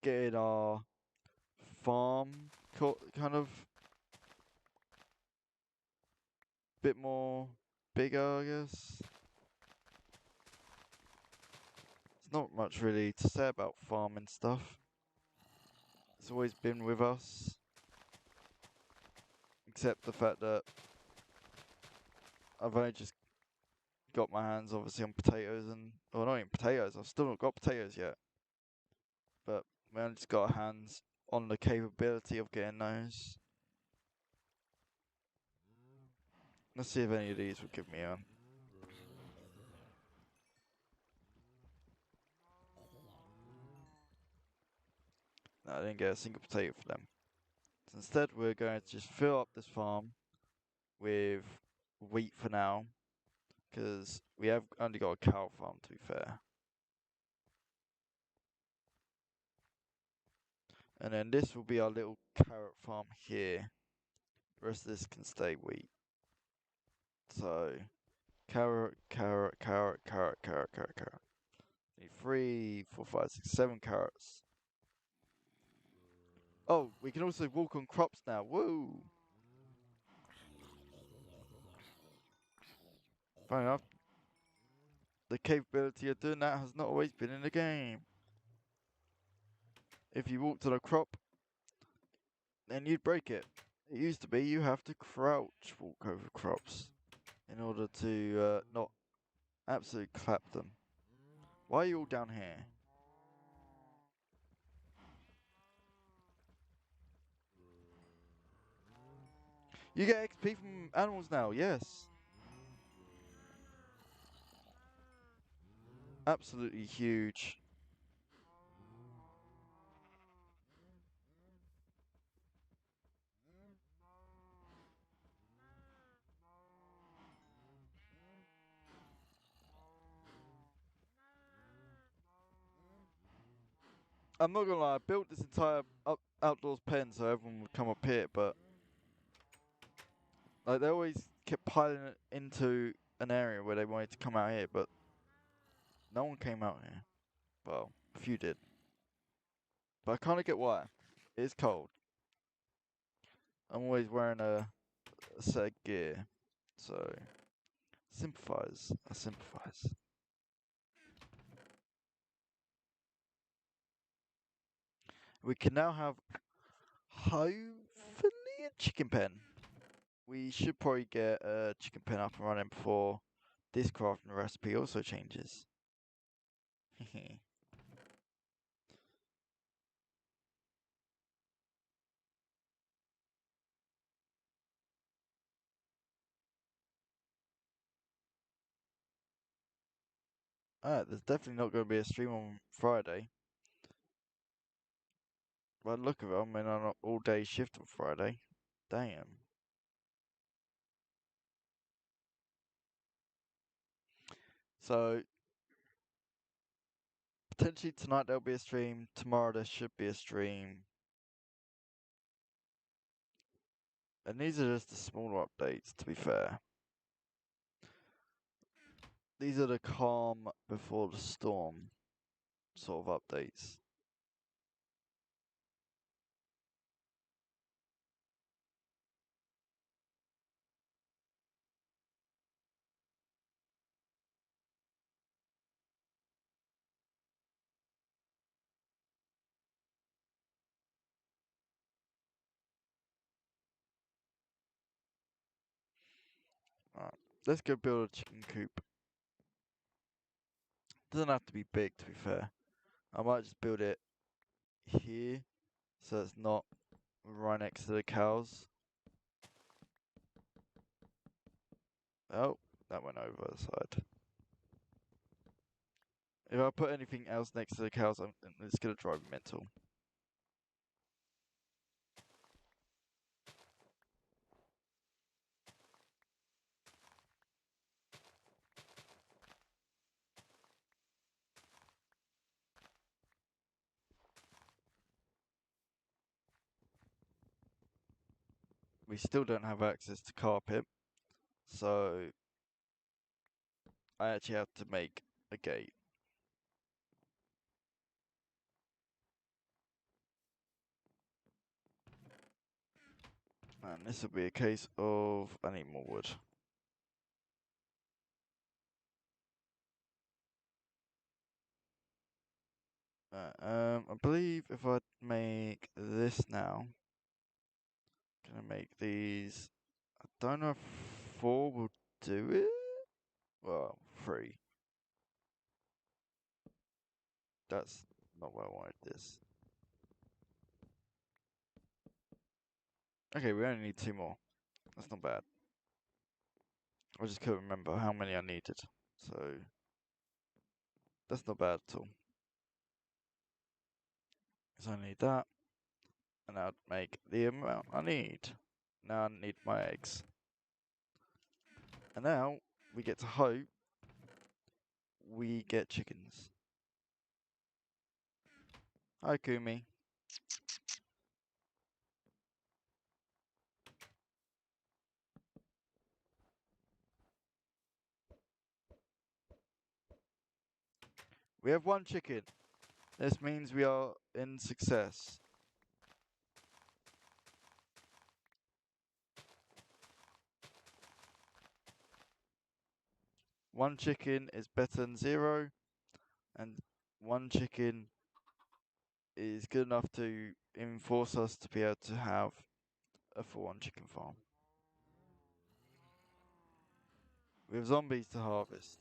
getting our farm kind of bit more bigger, I guess. There's not much really to say about farming stuff. It's always been with us. Except the fact that I've only just got my hands obviously on potatoes well, not even potatoes, I've still not got potatoes yet. But we only just got our hands on the capability of getting those. Let's see if any of these will give me a... No, I didn't get a single potato for them. So instead we're going to just fill up this farm with wheat for now. Because we have only got a cow farm, to be fair. And then this will be our little carrot farm here. The rest of this can stay wheat. So, carrot, carrot, carrot, carrot, carrot, carrot, carrot. Need 3, 4, 5, 6, 7 carrots. Oh, we can also walk on crops now. Woo! Funny enough, the capability of doing that has not always been in the game. If you walked on a crop, then you'd break it. It used to be you have to crouch walk over crops in order to not absolutely clap them. Why are you all down here? You get XP from animals now, yes. Absolutely huge. I'm not gonna lie, I built this entire outdoors pen so everyone would come up here, but like they always kept piling it into an area where they wanted to come out here, but no one came out here. Well, a few did. But I kinda get why. It's cold. I'm always wearing a set of gear. So, sympathize. I sympathize. We can now have, hopefully, a chicken pen. We should probably get a chicken pen up and running before this crafting recipe also changes. Alright, there's definitely not going to be a stream on Friday. By the look of it, I'm in on an all-day shift on Friday. Damn. So, potentially tonight there'll be a stream. Tomorrow there should be a stream. And these are just the smaller updates, to be fair. These are the calm before the storm sort of updates. Alright, let's go build a chicken coop. Doesn't have to be big, to be fair. I might just build it here, so it's not right next to the cows. Oh, that went over the side. If I put anything else next to the cows, it's gonna drive me mental. We still don't have access to carpet, so I actually have to make a gate. And this will be a case of I need more wood. I believe if I make this now, gonna make these. I don't know if 4 will do it. Well, 3. That's not what I wanted. This. Okay, we only need 2 more. That's not bad. I just couldn't remember how many I needed, so that's not bad at all. So I need that, and I'd make the amount I need. Now I need my eggs. And now we get to hope we get chickens. Hi, Kumi. We have 1 chicken. This means we are in success. One chicken is better than 0, and 1 chicken is good enough to enforce us to be able to have a full-on chicken farm. We have zombies to harvest.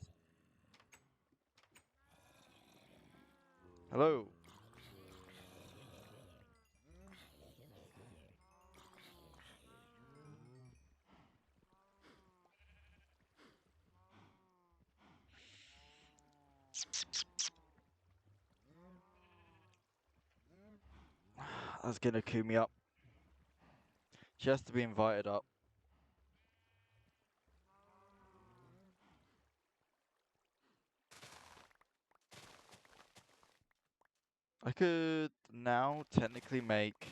Hello. That's gonna cue me up. She has to be invited up. I could now technically make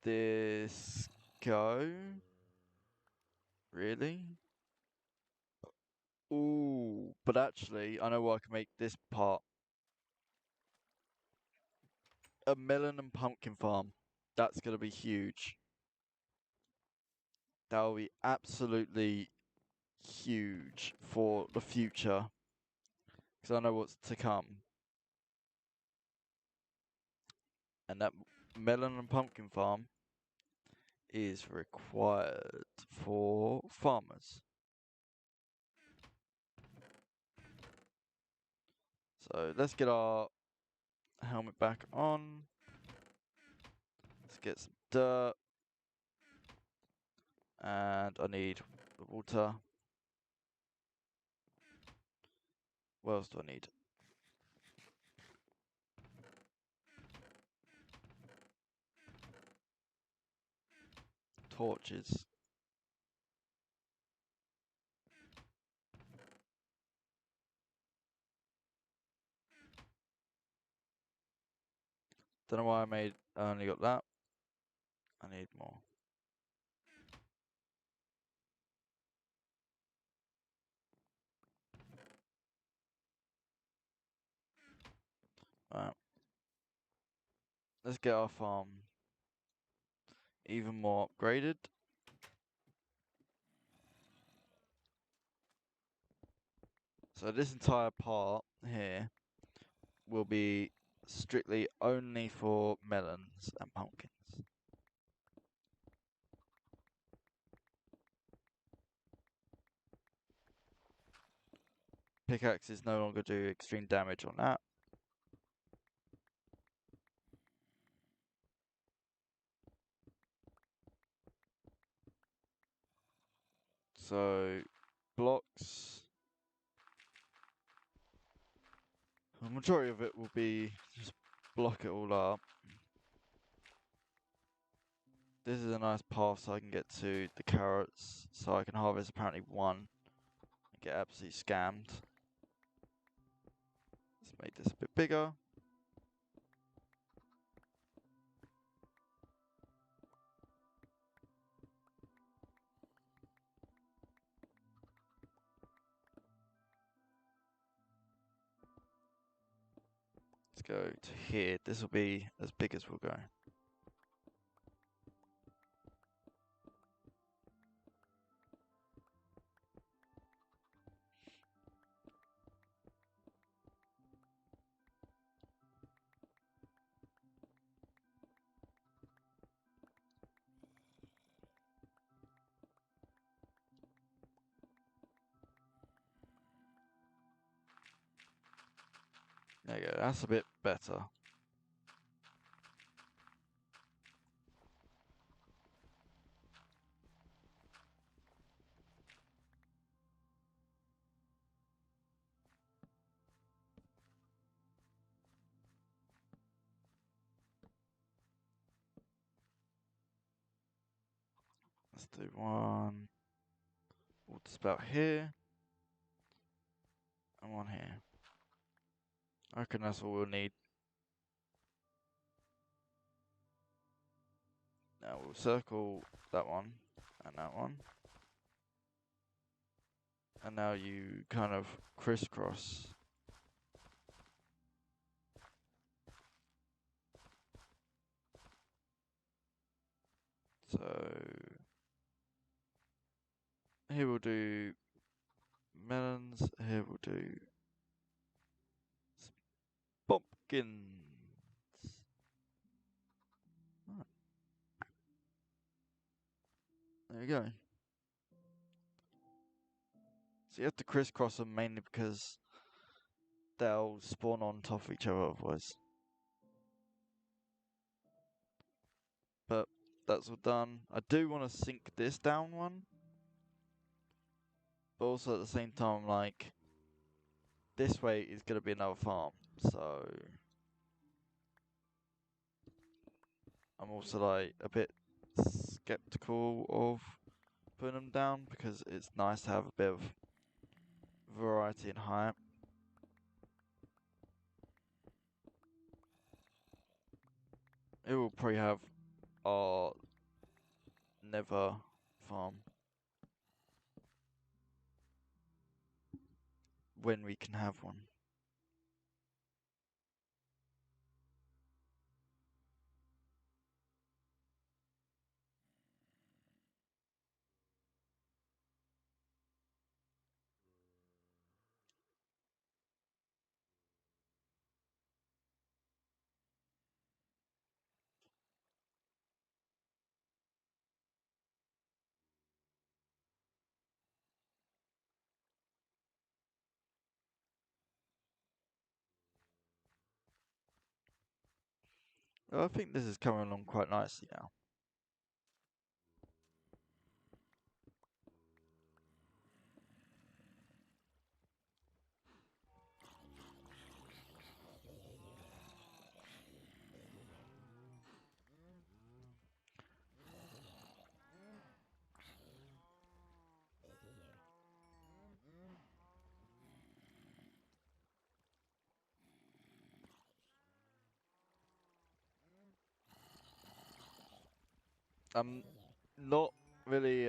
this go. Really? Ooh, but actually, I know what I can make this part. A melon and pumpkin farm. That's gonna be huge. That will be absolutely huge for the future, because I know what's to come. And that melon and pumpkin farm is required for farmers. So let's get our helmet back on. Let's get some dirt. And I need the water. What else do I need? Torches. Don't know why I only got that. I need more. Alright. Let's get our farm even more upgraded. So this entire part here will be strictly only for melons and pumpkins. Pickaxes no longer do extreme damage on that. So blocks, the majority of it will be just block it all up. This is a nice path so I can get to the carrots, so I can harvest apparently one and get absolutely scammed. Let's make this a bit bigger. Let's go to here. This will be as big as we'll go. There you go, that's a bit better. Let's do one water spout here and one here. I reckon that's all we'll need. Now we'll circle that one and that one. And now you kind of crisscross. So here we'll do melons, here we'll do pumpkins. Right. There you go. So you have to crisscross them mainly because they'll spawn on top of each other otherwise. But that's all done. I do want to sink this down one. But also at the same time, like, this way is going to be another farm. So I'm also like a bit skeptical of putting them down because it's nice to have a bit of variety and height. It will probably have our nether farm when we can have one. I think this is coming along quite nicely now. I'm not really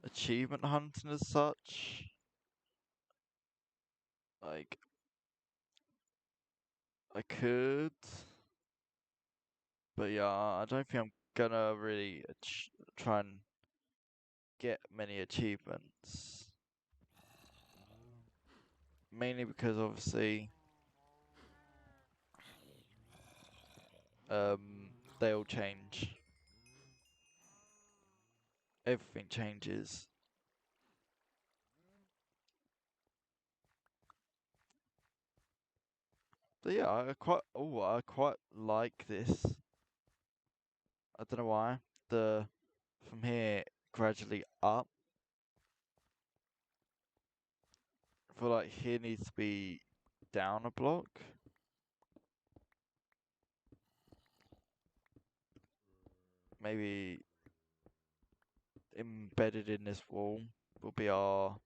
achievement hunting as such. Like I could, but yeah, I don't think I'm gonna really try and get many achievements. Mainly because obviously they all change. Everything changes. But yeah, I quite like this. I don't know why. The from here gradually up. I feel like here needs to be down a block. Maybe embedded in this wall will be our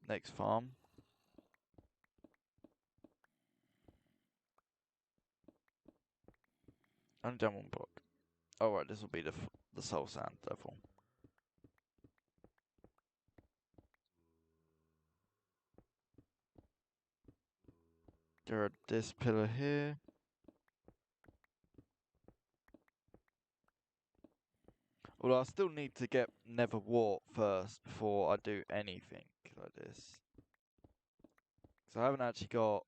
next farm. Only down one block. Oh right, this will be the soul sand level. Get rid of this pillar here. Well, I still need to get Nether Wart first before I do anything like this. So I haven't actually got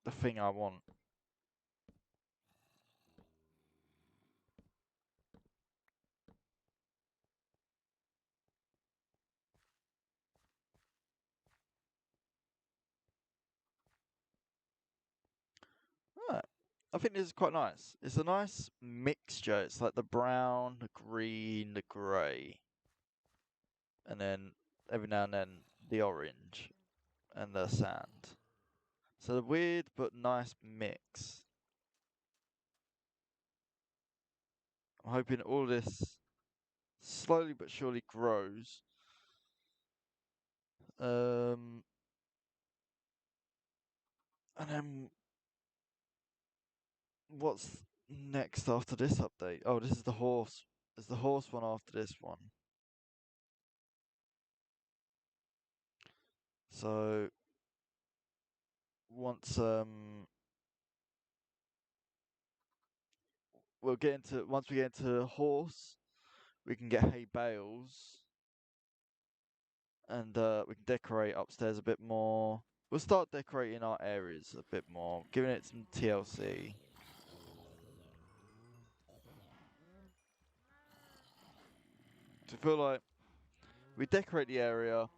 the thing I want. Right. I think this is quite nice. It's a nice mixture. It's like the brown, the green, the grey. And then every now and then the orange and the sand. So the weird but nice mix. I'm hoping all this slowly but surely grows. And then what's next after this update? Oh, this is the horse. There's the horse one after this one. So once once we get into horse, we can get hay bales and we can decorate upstairs a bit more. We'll start decorating our areas a bit more, giving it some TLC. So I feel like we decorate the area,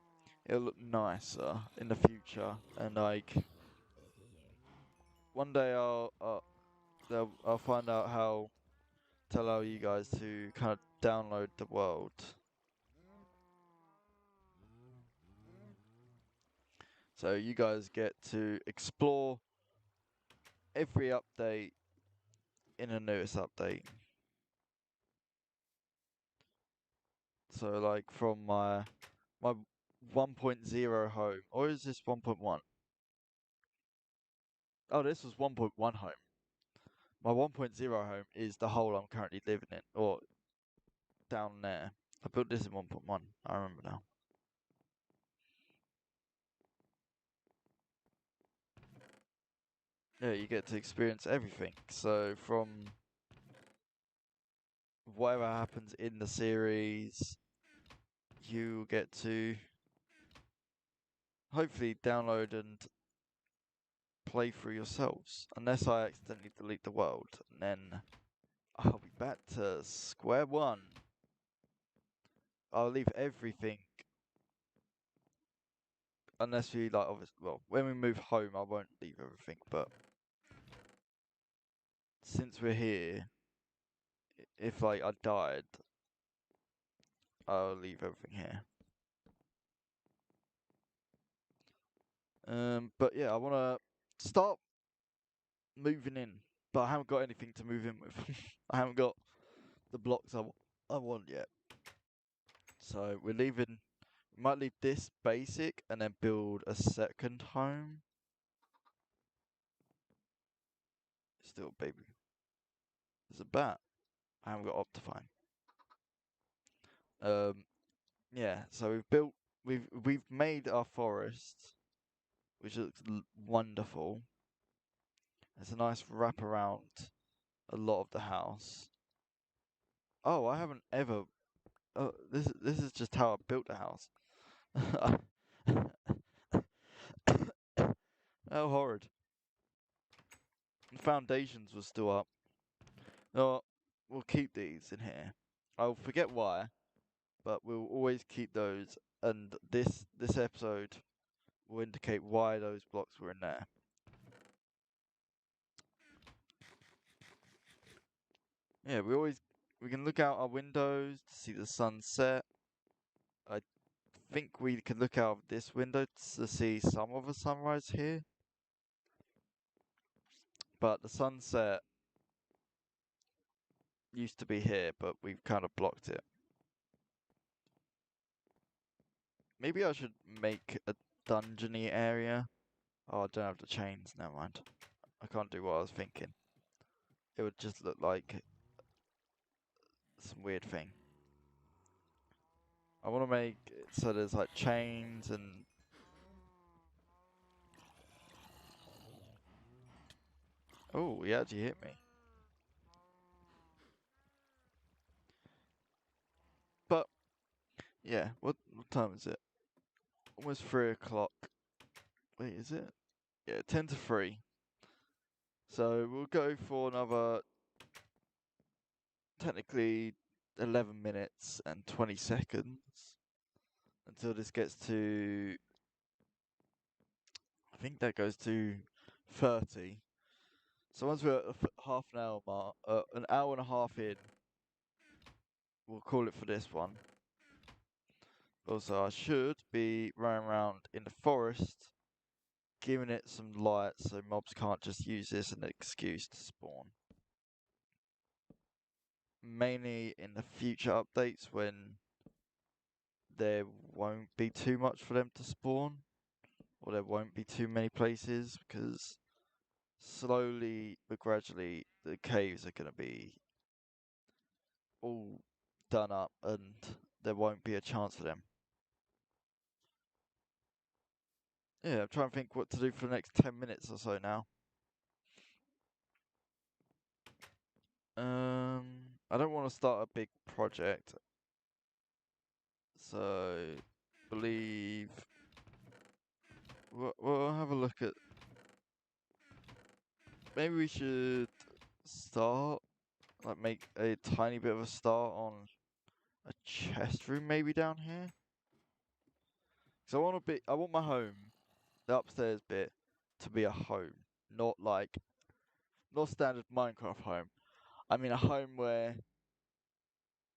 it'll look nicer in the future, and like one day I'll find out how to allow you guys to kind of download the world. So you guys get to explore every update in the newest update. So like from my 1.0 home, or is this 1.1? Oh, this was 1.1 home. My 1.0 home is the hole I'm currently living in, or down there. I built this in 1.1. I remember now. Yeah, you get to experience everything. So from whatever happens in the series, you get to hopefully download and play through yourselves. Unless I accidentally delete the world, and then I'll be back to square one. I'll leave everything. Unless we like, obviously, well, when we move home, I won't leave everything, but since we're here, if like I died, I'll leave everything here. But yeah, I wanna start moving in, but I haven't got anything to move in with. I haven't got the blocks I want yet. So we're leaving. We might leave this basic and then build a second home. Still, baby. There's a bat. I haven't got Optifine. Yeah. So we've made our forest, which looks wonderful. It's a nice wrap around a lot of the house. Oh, I haven't ever. Oh, this is just how I built the house. How horrid. The foundations were still up. No, we'll keep these in here. I'll forget why, but we'll always keep those. And this episode will indicate why those blocks were in there. Yeah, we can look out our windows to see the sunset. I think we can look out of this window to see some of the sunrise here. But the sunset used to be here, but we've kind of blocked it. Maybe I should make a dungeony area. Oh, I don't have the chains. Never mind. I can't do what I was thinking. It would just look like some weird thing. I want to make it so there's like chains and... Oh, he actually hit me. But, yeah, what time is it? Almost 3 o'clock. Wait, is it? Yeah, 10 to 3. So we'll go for another, technically, 11 minutes and 20 seconds until this gets to... I think that goes to 30. So once we're at half an hour mark, an hour and a half in, we'll call it for this one. Also, I should be running around in the forest, giving it some light so mobs can't just use this as an excuse to spawn. Mainly in the future updates when there won't be too much for them to spawn, or there won't be too many places, because slowly but gradually the caves are going to be all done up and there won't be a chance for them. Yeah, I'm trying to think what to do for the next 10 minutes or so now. I don't want to start a big project, so believe we'll have a look at. Maybe we should start, like, make a tiny bit of a start on a chest room maybe down here. So I want my home, the upstairs bit, to be a home, not standard Minecraft home. I mean a home where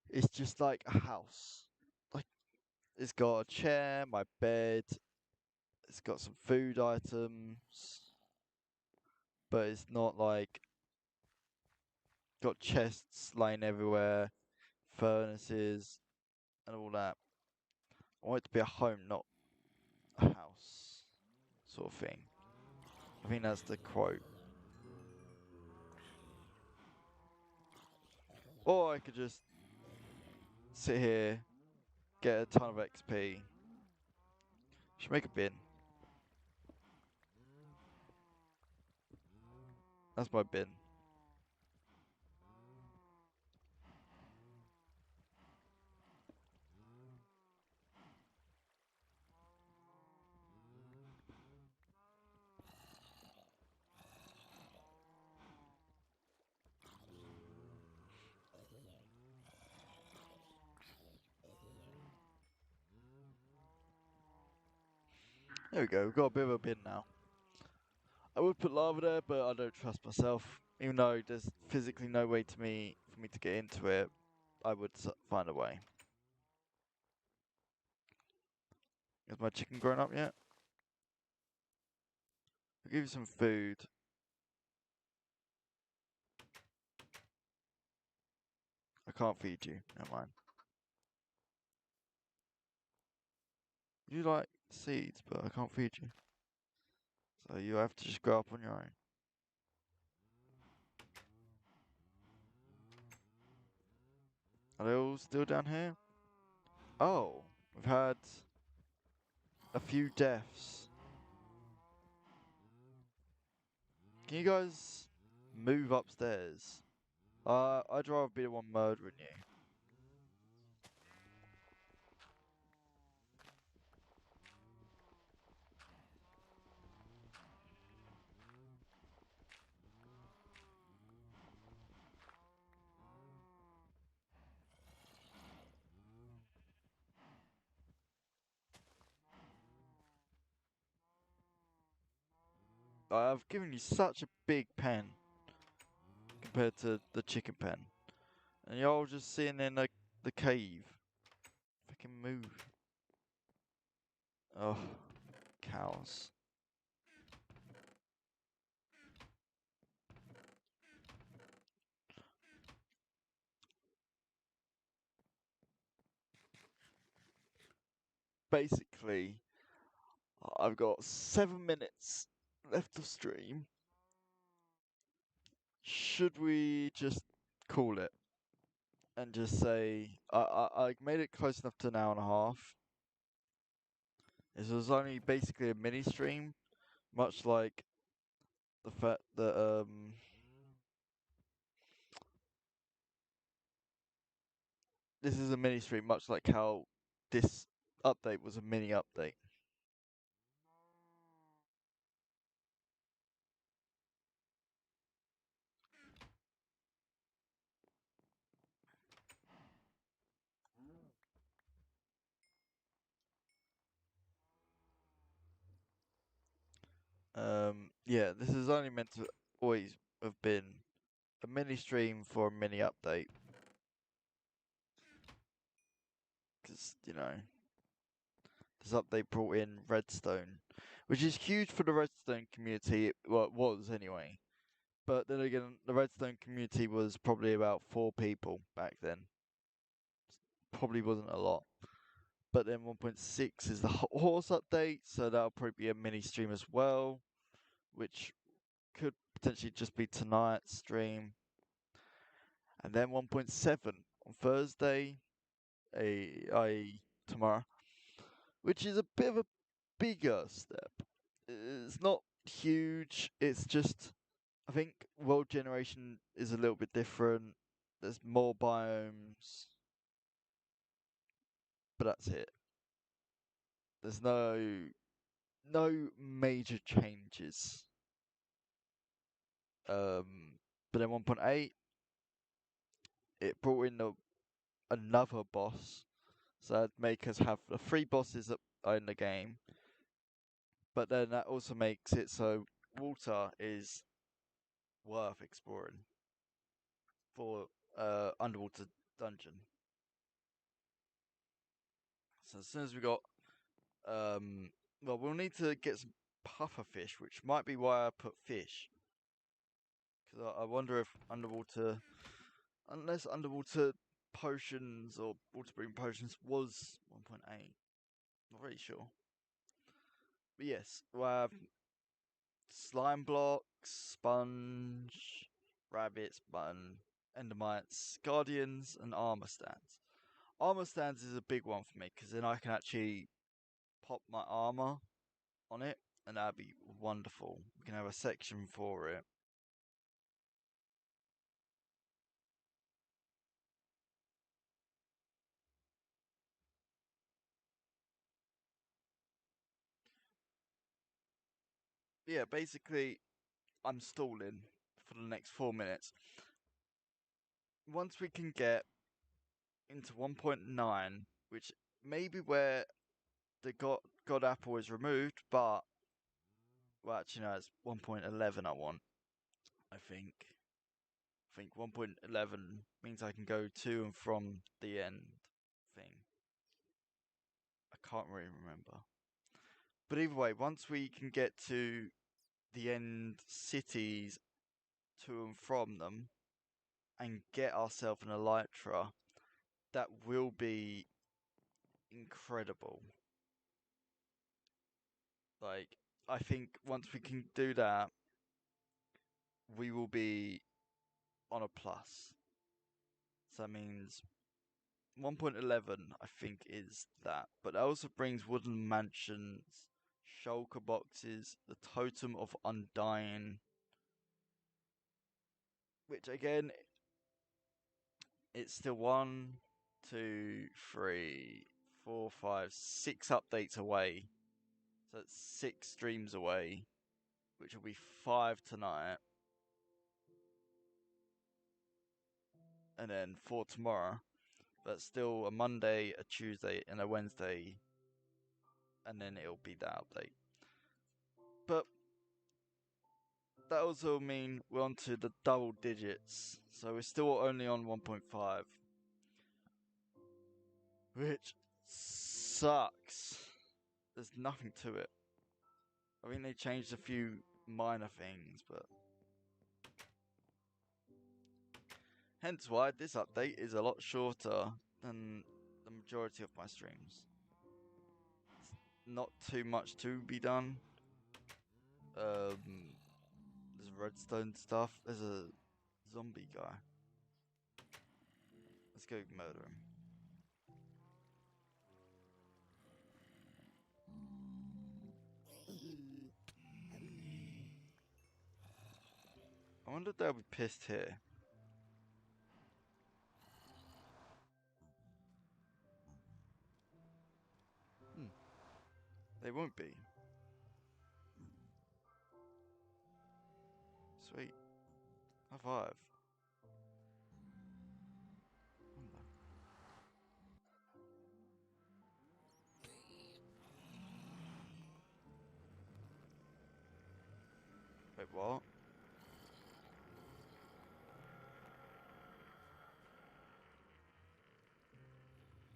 it's just like a house. Like, it's got a chair, my bed, it's got some food items, but it's not like got chests lying everywhere, furnaces, and all that. I want it to be a home, not a house, sort of thing. I think that's the quote. Or I could just sit here, get a ton of XP. Should make a bin. That's my bin. There we go, we've got a bit of a bin now. I would put lava there, but I don't trust myself. Even though there's physically no way for me to get into it, I would find a way. Is my chicken grown up yet? I'll give you some food. I can't feed you. Never mind. You like seeds, but I can't feed you. So you have to just grow up on your own. Are they all still down here? Oh, we've had a few deaths. Can you guys move upstairs? I'd rather be the one murdering you. I've given you such a big pen compared to the chicken pen. And you're all just sitting in the cave. Fucking move. Oh, cows. Basically, I've got 7 minutes left of stream. Should we just call it and just say I made it close enough to an hour and a half. This was only basically a mini stream, much like the fact that this is a mini stream, much like how this update was a mini update. Yeah, this is only meant to always have been a mini stream for a mini update. Because, you know, this update brought in Redstone, which is huge for the Redstone community. Well, it was anyway. But then again, the Redstone community was probably about 4 people back then. Probably wasn't a lot. But then 1.6 is the horse update, so that'll probably be a mini stream as well, which could potentially just be tonight's stream. And then 1.7 on Thursday, tomorrow, which is a bit of a bigger step. It's not huge, it's just, I think world generation is a little bit different. There's more biomes, but that's it. There's no major changes. But then 1.8, it brought in another boss, so that'd make us have the 3 bosses that are in the game. But then that also makes it so water is worth exploring for underwater dungeon. So as soon as we got well, we'll need to get some puffer fish, which might be why I put fish. Because I wonder if unless underwater potions or water breathing potions was 1.8. Not really sure. But yes, we'll have slime blocks, sponge, rabbits, button, endermites, guardians, and armor stands. Armor stands is a big one for me because then I can actually pop my armor on it, and that'd be wonderful. We can have a section for it. Yeah, basically, I'm stalling for the next 4 minutes. Once we can get into 1.9, which may be where the God Apple is removed, but well, actually no, it's 1.11 I want, I think. I think 1.11 means I can go to and from the end thing. I can't really remember. But either way, once we can get to the end cities to and from them and get ourselves an elytra, that will be incredible. Like, I think once we can do that, we will be on a plus. So that means 1.11, I think, is that. But that also brings wooden mansions, shulker boxes, the totem of undying, which again, it's still 6 updates away. So it's 6 streams away, which will be 5 tonight, and then 4 tomorrow. But still a Monday, a Tuesday, and a Wednesday, and then it'll be that update. But that also mean we're on to the double digits, so we're still only on 1.5, which sucks. There's nothing to it. I think they changed a few minor things, but hence why this update is a lot shorter than the majority of my streams. Not too much to be done. There's redstone stuff. There's a zombie guy. Let's go murder him. I wonder if they'll be pissed here. They won't be. Sweet. High five. Wait, what?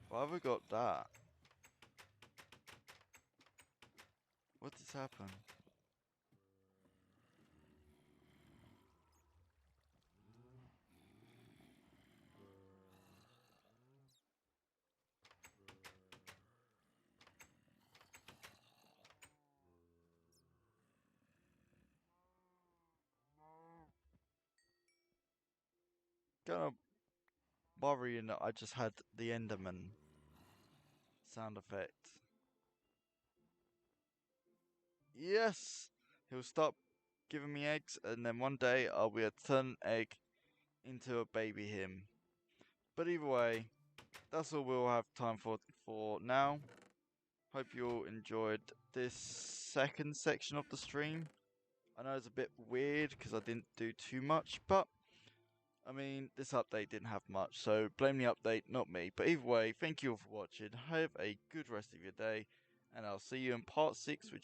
Why have we got that? What has happened? Kind of worrying that I just had the Enderman sound effect. Yes! He'll stop giving me eggs, and then one day I'll be able to turn an egg into a baby him. But either way, that's all we'll have time for now. Hope you all enjoyed this second section of the stream. I know it's a bit weird because I didn't do too much, but I mean, this update didn't have much, so blame the update, not me. But either way, thank you all for watching. Have a good rest of your day, and I'll see you in part 6, which is